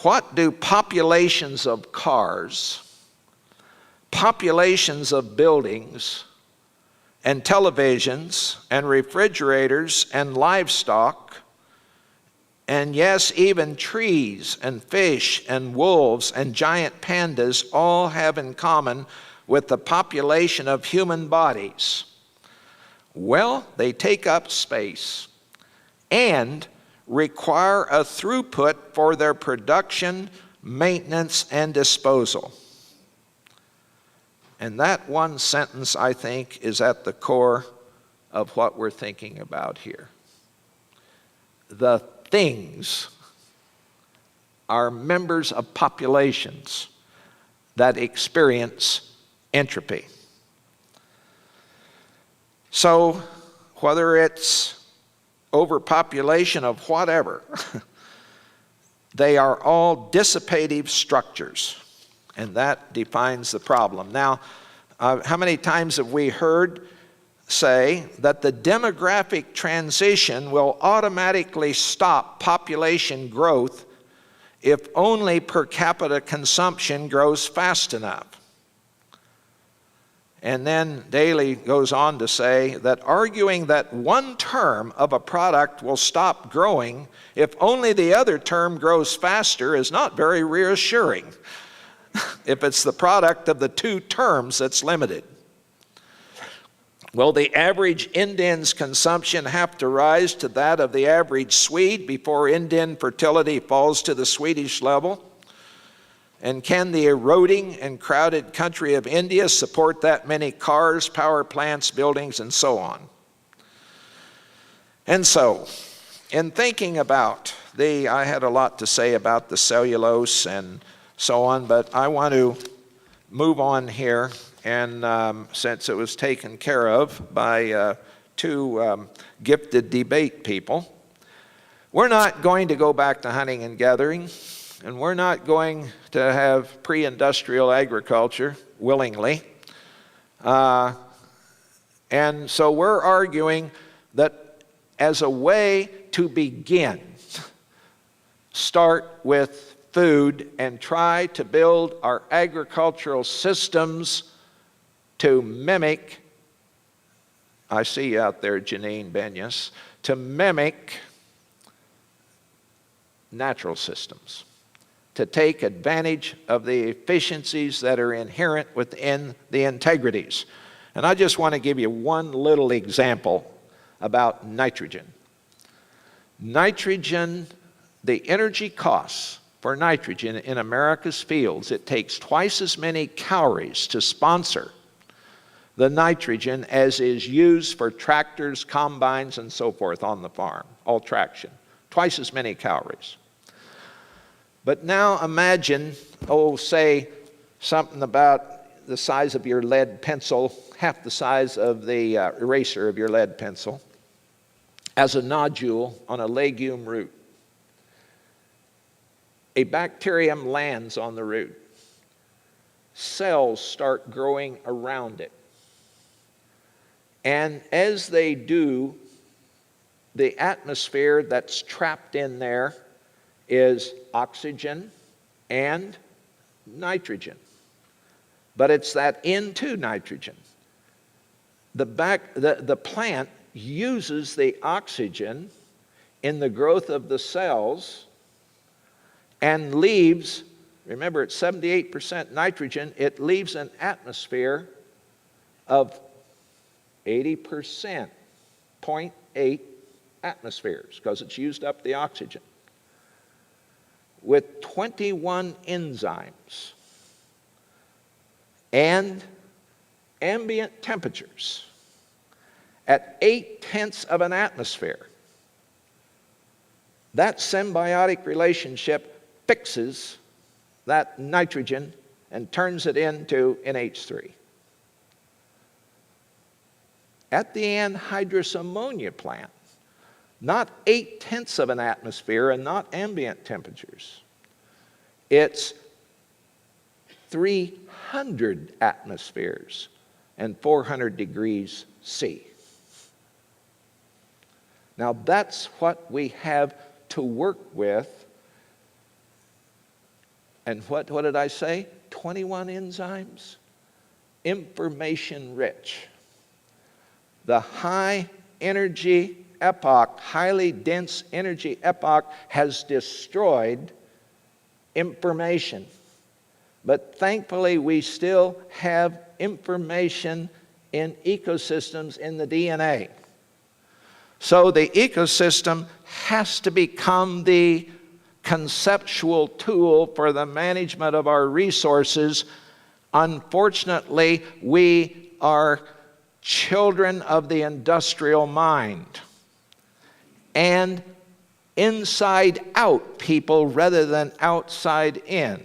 What do populations of cars, populations of buildings, and televisions, and refrigerators, and livestock, and yes, even trees, and fish, and wolves, and giant pandas all have in common with the population of human bodies? Well, they take up space and require a throughput for their production, maintenance, and disposal. And that one sentence, I think, is at the core of what we're thinking about here. The things are members of populations that experience entropy. So whether it's overpopulation of whatever, they are all dissipative structures, and that defines the problem. Now, how many times have we heard say that the demographic transition will automatically stop population growth if only per capita consumption grows fast enough? And then Daly goes on to say that arguing that one term of a product will stop growing if only the other term grows faster is not very reassuring if it's the product of the two terms that's limited. Will the average Indian's consumption have to rise to that of the average Swede before Indian fertility falls to the Swedish level? And can the eroding and crowded country of India support that many cars, power plants, buildings, and so on? And so, in thinking about I had a lot to say about the cellulose and so on, but I want to move on here. And since it was taken care of by two gifted debate people, we're not going to go back to hunting and gathering, and we're not going to have pre-industrial agriculture willingly. And so we're arguing that as a way to begin, start with food and try to build our agricultural systems to mimic, I see you out there, Janine Benyus, to mimic natural systems, to take advantage of the efficiencies that are inherent within the integrities. And I just want to give you one little example about nitrogen. Nitrogen, the energy costs for nitrogen in America's fields, it takes twice as many calories to sponsor the nitrogen as is used for tractors, combines, and so forth on the farm, all traction. Twice as many calories. But now imagine, say something about the size of your lead pencil, half the size of the eraser of your lead pencil, as a nodule on a legume root. A bacterium lands on the root. Cells start growing around it. And as they do, the atmosphere that's trapped in there is oxygen and nitrogen. But it's that N2 nitrogen. The plant uses the oxygen in the growth of the cells and leaves, remember it's 78% nitrogen, it leaves an atmosphere of 80%, 0.8 atmospheres, because it's used up the oxygen, with 21 enzymes and ambient temperatures at 0.8 of an atmosphere. That symbiotic relationship fixes that nitrogen and turns it into NH3. At the anhydrous ammonia plant, not 0.8 of an atmosphere and not ambient temperatures. It's 300 atmospheres and 400 degrees C. Now that's what we have to work with. And what did I say? 21 enzymes? Information rich. The high energy epoch, highly dense energy epoch has destroyed information. But thankfully we still have information in ecosystems in the DNA. So the ecosystem has to become the conceptual tool for the management of our resources Unfortunately, we are children of the industrial mind and inside out people rather than outside in.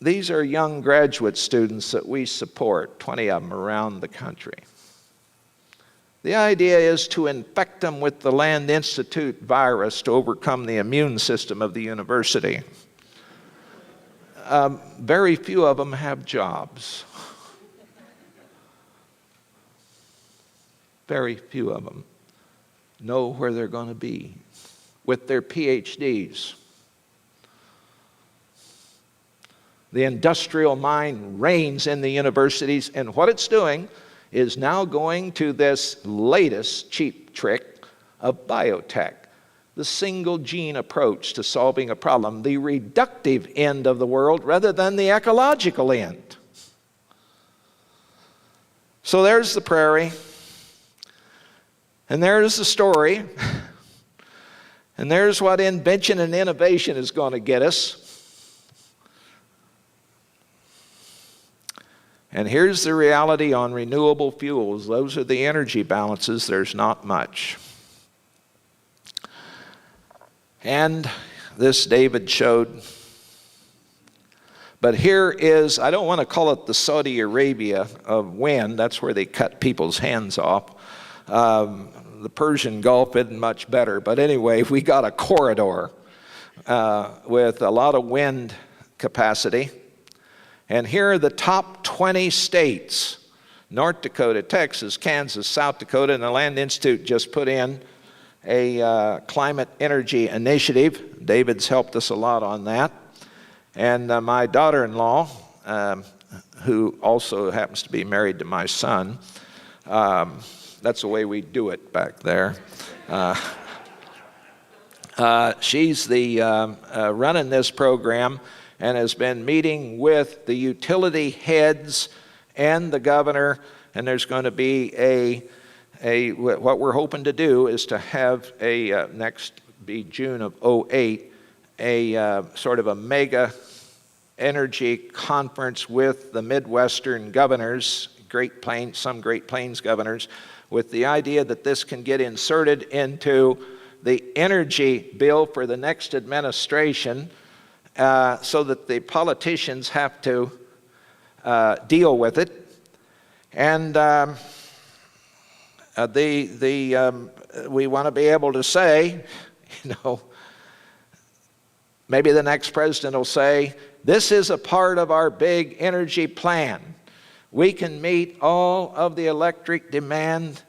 These are young graduate students that we support, 20 of them around the country. The idea is to infect them with the Land Institute virus to overcome the immune system of the university. Very few of them have jobs. Very few of them know where they're going to be with their PhDs. The industrial mind reigns in the universities, and what it's doing is now going to this latest cheap trick of biotech, the single gene approach to solving a problem, the reductive end of the world rather than the ecological end. So there's the prairie, and there's the story, and there's what invention and innovation is going to get us. And here's the reality on renewable fuels. Those are the energy balances. There's not much. And this David showed. But here is, I don't want to call it the Saudi Arabia of wind. That's where they cut people's hands off. The Persian Gulf isn't much better. But anyway, we got a corridor with a lot of wind capacity. And here are the top 20 states: North Dakota, Texas, Kansas, South Dakota, and the Land Institute just put in a climate energy initiative. David's helped us a lot on that. And my daughter-in-law, who also happens to be married to my son, that's the way we do it back there. She's the running this program, and has been meeting with the utility heads and the governor, and there's going to be what we're hoping to do is to have next be June of 2008, a sort of a mega energy conference with the Midwestern governors, some Great Plains governors, with the idea that this can get inserted into the energy bill for the next administration, so that the politicians have to deal with it. And we want to be able to say, maybe the next president will say, this is a part of our big energy plan. We can meet all of the electric demand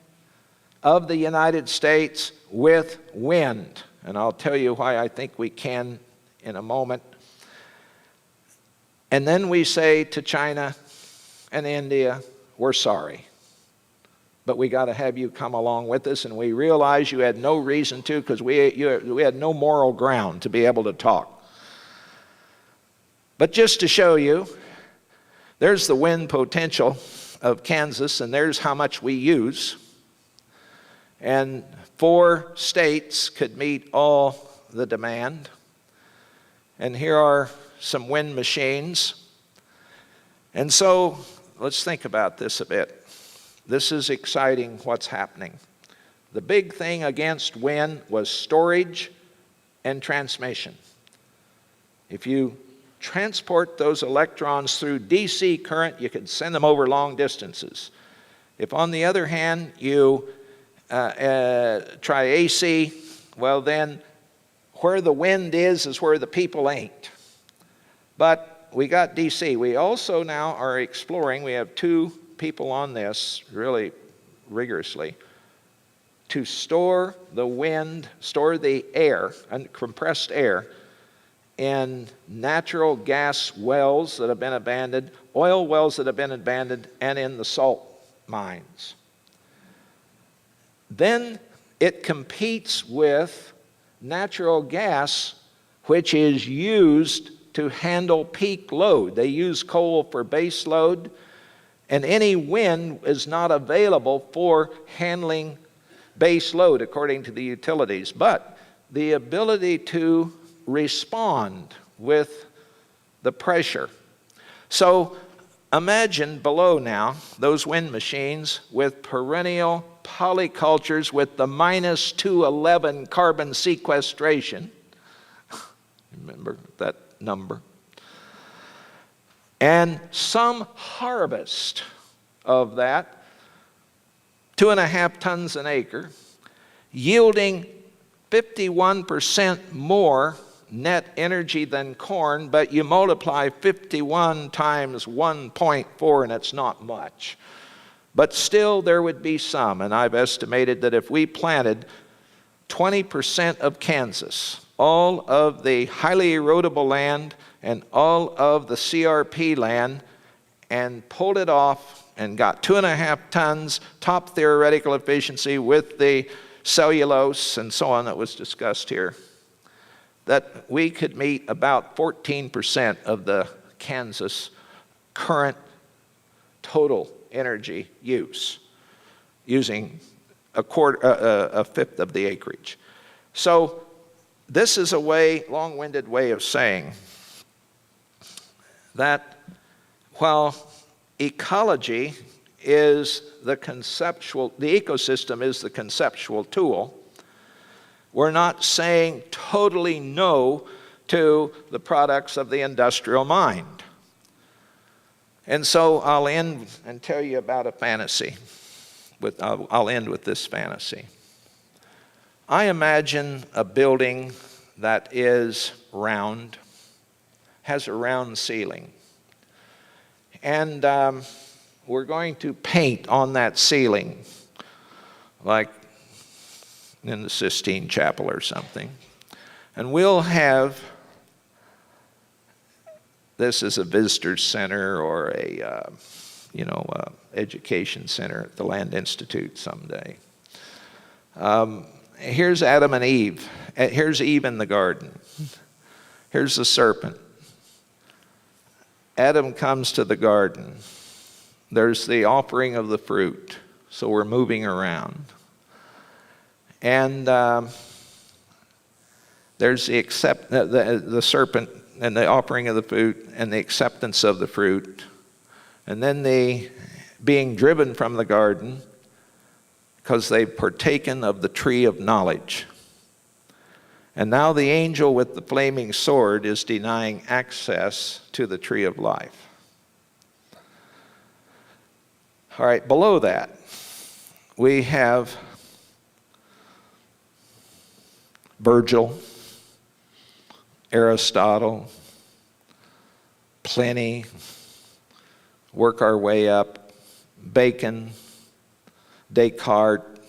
of the United States with wind. And I'll tell you why I think we can in a moment. And then we say to China and India, we're sorry, but we got to have you come along with us. And we realize you had no reason to, because we had no moral ground to be able to talk. But just to show you, there's the wind potential of Kansas, and there's how much we use. And 4 states could meet all the demand. And here are some wind machines. And so let's think about this a bit. This is exciting what's happening. The big thing against wind was storage and transmission. If you transport those electrons through DC current, you can send them over long distances. If, on the other hand, you try AC, well then, where the wind is where the people ain't. But we got DC. We also now are exploring, we have 2 people on this really rigorously, to store the wind, store the air, compressed air, in natural gas wells that have been abandoned, oil wells that have been abandoned, and in the salt mines. Then it competes with natural gas, which is used to handle peak load. They use coal for base load, and any wind is not available for handling base load according to the utilities. But the ability to respond with the pressure. So imagine below now those wind machines with perennial polycultures with the minus 211 carbon sequestration. Remember that number. And some harvest of that, 2.5 tons an acre, yielding 51% more net energy than corn, but you multiply 51 times 1.4 and it's not much. But still there would be some, and I've estimated that if we planted 20% of Kansas, all of the highly erodible land and all of the CRP land, and pulled it off and got 2.5 tons, top theoretical efficiency with the cellulose and so on that was discussed here, that we could meet about 14% of the Kansas current total energy use, using a fifth of the acreage. So this is a long-winded way of saying that while ecology is the ecosystem is the conceptual tool, we're not saying totally no to the products of the industrial mind. And so I'll end and tell you about a fantasy. I'll end with this fantasy. I imagine a building that is round, has a round ceiling. And we're going to paint on that ceiling, like in the Sistine Chapel or something. And we'll have, this is a visitor center or a education center at the Land Institute someday. Here's Adam and Eve. Here's Eve in the garden. Here's the serpent. Adam comes to the garden. There's the offering of the fruit. So we're moving around. And there's the serpent and the offering of the fruit and the acceptance of the fruit. And then the being driven from the garden because they've partaken of the tree of knowledge. And now the angel with the flaming sword is denying access to the tree of life. All right, below that, we have Virgil, Aristotle, Pliny, work our way up, Bacon, Descartes,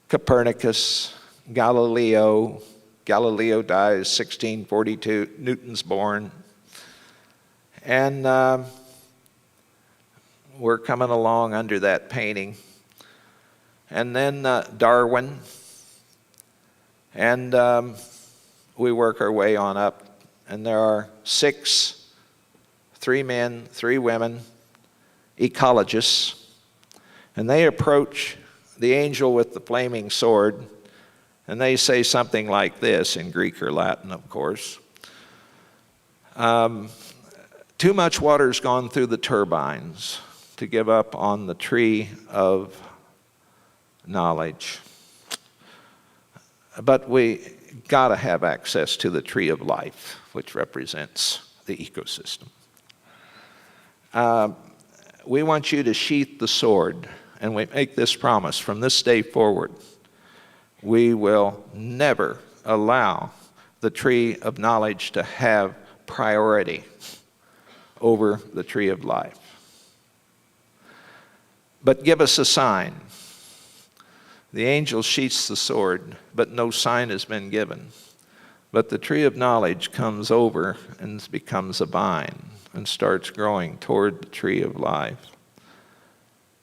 Copernicus, Galileo dies 1642, Newton's born. And we're coming along under that painting. And then Darwin. And we work our way on up. And there are 6, 3 men, 3 women, ecologists. And they approach the angel with the flaming sword. And they say something like this in Greek or Latin, of course. Too much water's gone through the turbines to give up on the tree of knowledge. But we got to have access to the tree of life, which represents the ecosystem. We want you to sheath the sword, and we make this promise from this day forward. We will never allow the tree of knowledge to have priority over the tree of life. But give us a sign. The angel sheaths the sword, but no sign has been given. But the tree of knowledge comes over and becomes a vine and starts growing toward the tree of life.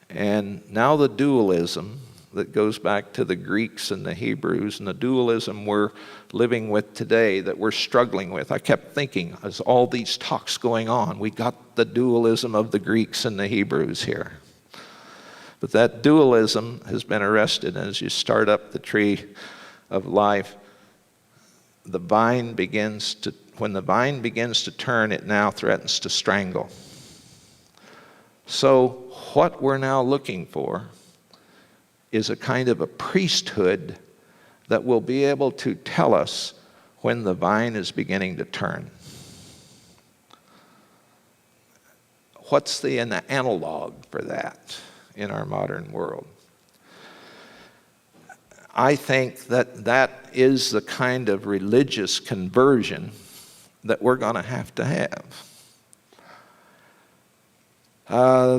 And now the dualism that goes back to the Greeks and the Hebrews, and the dualism we're living with today that we're struggling with. I kept thinking, as all these talks going on, we got the dualism of the Greeks and the Hebrews here. But that dualism has been arrested, and as you start up the tree of life, when the vine begins to turn, it now threatens to strangle. So what we're now looking for is a kind of a priesthood that will be able to tell us when the vine is beginning to turn. What's the analog for that in our modern world? I think that that is the kind of religious conversion that we're going to have.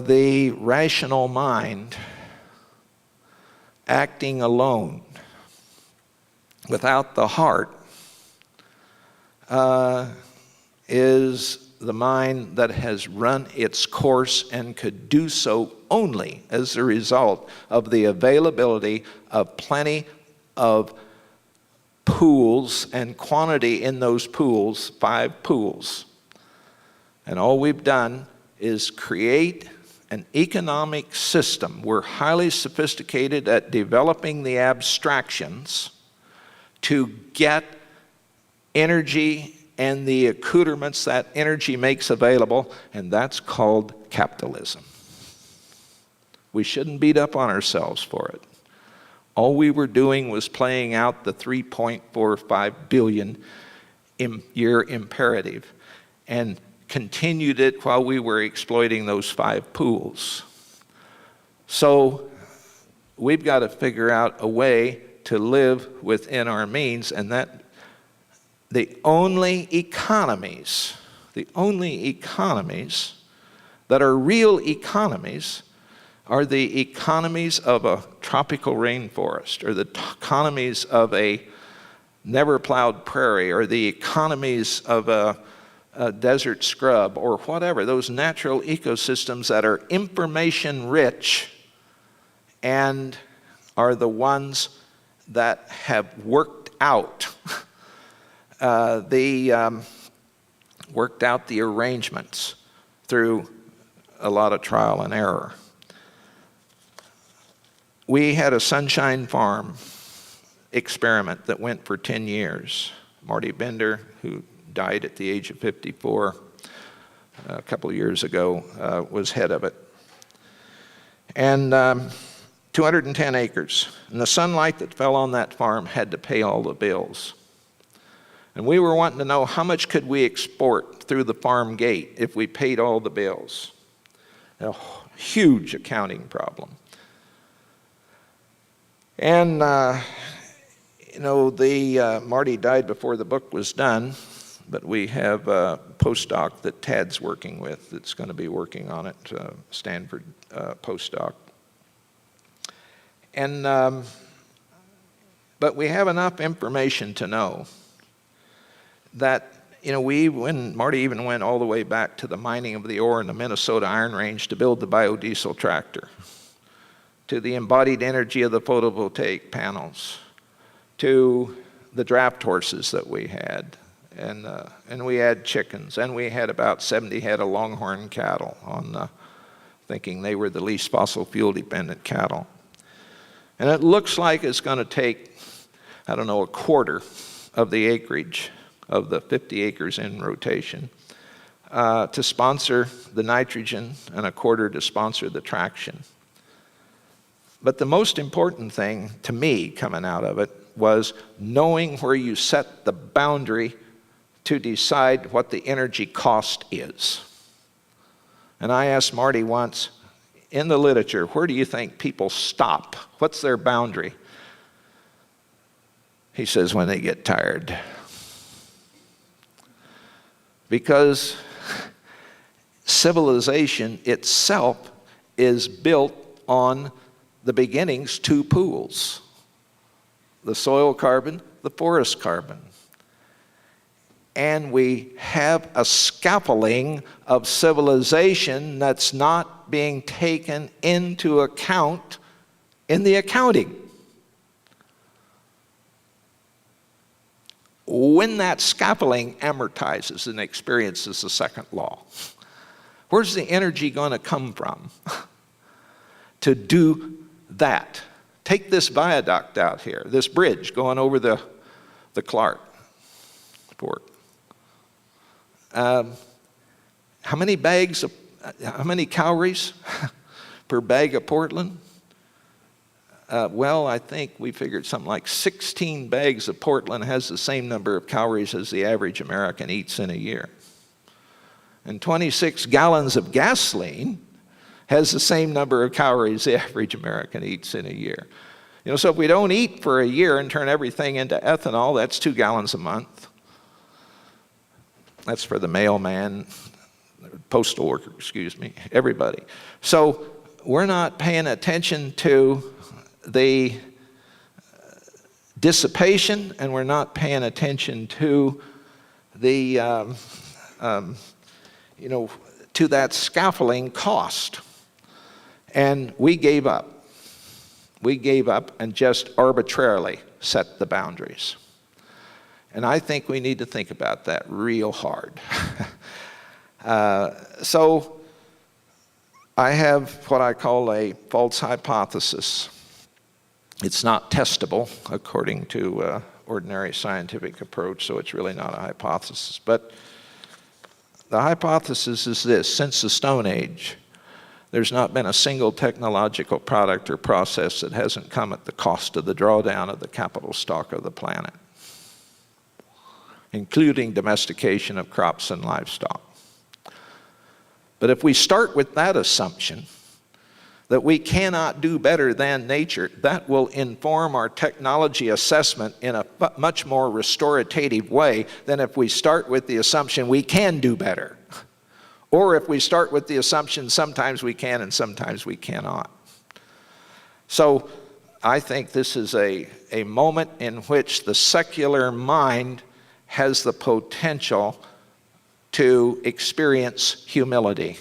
The rational mind acting alone without the heart is the mind that has run its course and could do so only as a result of the availability of plenty of pools and quantity in those pools, 5 pools. And all we've done is create an economic system. We're highly sophisticated at developing the abstractions to get energy and the accoutrements that energy makes available, and that's called capitalism. We shouldn't beat up on ourselves for it. All we were doing was playing out the 3.45 billion year imperative and continued it while we were exploiting those 5 pools. So we've got to figure out a way to live within our means, and that the only economies that are real economies are the economies of a tropical rainforest, or the economies of a never plowed prairie, or the economies of a desert scrub, or whatever, those natural ecosystems that are information rich and are the ones that have worked out the arrangements through a lot of trial and error. We had a Sunshine Farm experiment that went for 10 years. Marty Bender, who died at the age of 54 a couple of years ago, was head of it. And 210 acres. And the sunlight that fell on that farm had to pay all the bills. And we were wanting to know how much could we export through the farm gate if we paid all the bills. A huge accounting problem. And, Marty died before the book was done, but we have a postdoc that Tad's working with that's going to be working on it, Stanford postdoc. And, but we have enough information to know that, when Marty even went all the way back to the mining of the ore in the Minnesota Iron Range to build the biodiesel tractor, to the embodied energy of the photovoltaic panels, to the draft horses that we had, and we had chickens, and we had about 70 head of longhorn cattle thinking they were the least fossil fuel dependent cattle. And it looks like it's going to take, a quarter of the acreage of the 50 acres in rotation to sponsor the nitrogen, and a quarter to sponsor the traction. But the most important thing to me coming out of it was knowing where you set the boundary to decide what the energy cost is. And I asked Marty once, in the literature, where do you think people stop? What's their boundary? He says, when they get tired. Because civilization itself is built on the beginning's 2 pools, the soil carbon, the forest carbon. And we have a scaffolding of civilization that's not being taken into account in the accounting. When that scaffolding amortizes and experiences the second law, where's the energy going to come from to do that? Take this viaduct out here, this bridge going over the Clark. transport. How many calories per bag of Portland? Well, I think we figured something like 16 bags of Portland has the same number of calories as the average American eats in a year. And 26 gallons of gasoline has the same number of calories the average American eats in a year. You know, so if we don't eat for a year and turn everything into ethanol, that's 2 gallons a month. That's for the mailman, postal worker, excuse me, everybody. So we're not paying attention to the dissipation, and we're not paying attention to the, to that scaffolding cost. And we gave up. We gave up and just arbitrarily set the boundaries. And I think we need to think about that real hard. So I have what I call a false hypothesis. It's not testable according to ordinary scientific approach, so it's really not a hypothesis. But the hypothesis is this: since the Stone Age, there's not been a single technological product or process that hasn't come at the cost of the drawdown of the capital stock of the planet, including domestication of crops and livestock. But if we start with that assumption, that we cannot do better than nature, that will inform our technology assessment in a much more restorative way than if we start with the assumption we can do better. Or if we start with the assumption sometimes we can and sometimes we cannot. So I think this is a moment in which the secular mind has the potential to experience humility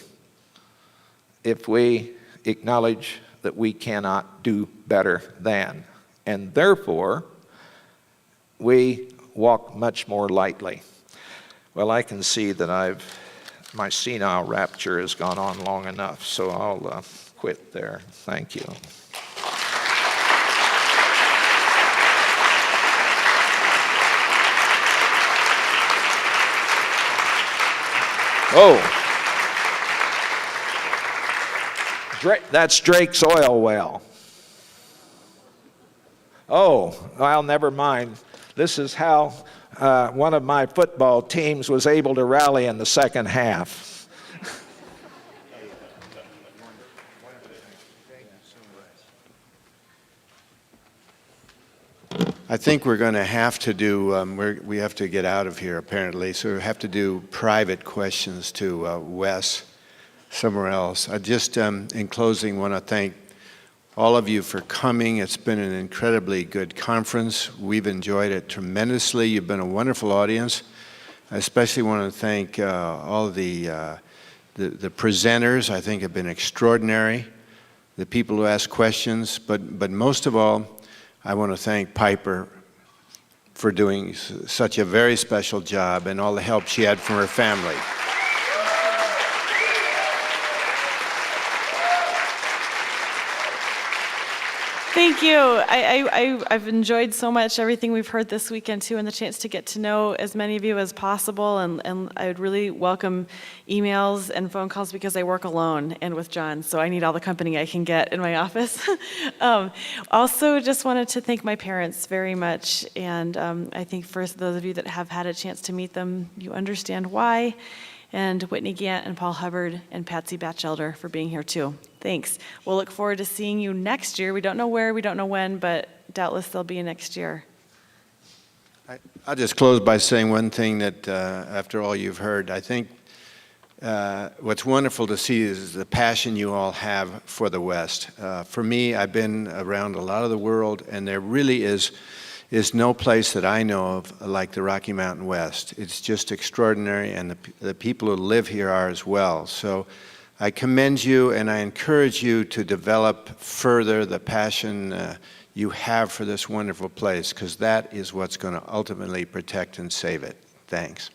if we acknowledge that we cannot do better than. And therefore, we walk much more lightly. Well, I can see that my senile rapture has gone on long enough, so I'll quit there. Thank you. Oh, that's Drake's oil well. Oh, well, never mind. This is how one of my football teams was able to rally in the second half. I think we're going to have to do, we have to get out of here apparently, so we have to do private questions to Wes somewhere else. I just, in closing, want to thank all of you for coming. It's been an incredibly good conference. We've enjoyed it tremendously. You've been a wonderful audience. I especially want to thank all of the presenters. I think have been extraordinary. The people who asked questions, but most of all, I want to thank Piper for doing such a very special job and all the help she had from her family. Thank you. I've enjoyed so much everything we've heard this weekend too, and the chance to get to know as many of you as possible. And I would really welcome emails and phone calls because I work alone and with John, so I need all the company I can get in my office. Also, just wanted to thank my parents very much, and I think for those of you that have had a chance to meet them, you understand why. And Whitney Gant and Paul Hubbard and Patsy Batchelder for being here too. Thanks. We'll look forward to seeing you next year. We don't know where, we don't know when, but doubtless they'll be next year. I'll just close by saying one thing that after all you've heard, I think what's wonderful to see is the passion you all have for the West. For me, I've been around a lot of the world, and there really is no place that I know of like the Rocky Mountain West. It's just extraordinary, and the people who live here are as well. So I commend you, and I encourage you to develop further the passion you have for this wonderful place, because that is what's going to ultimately protect and save it. Thanks.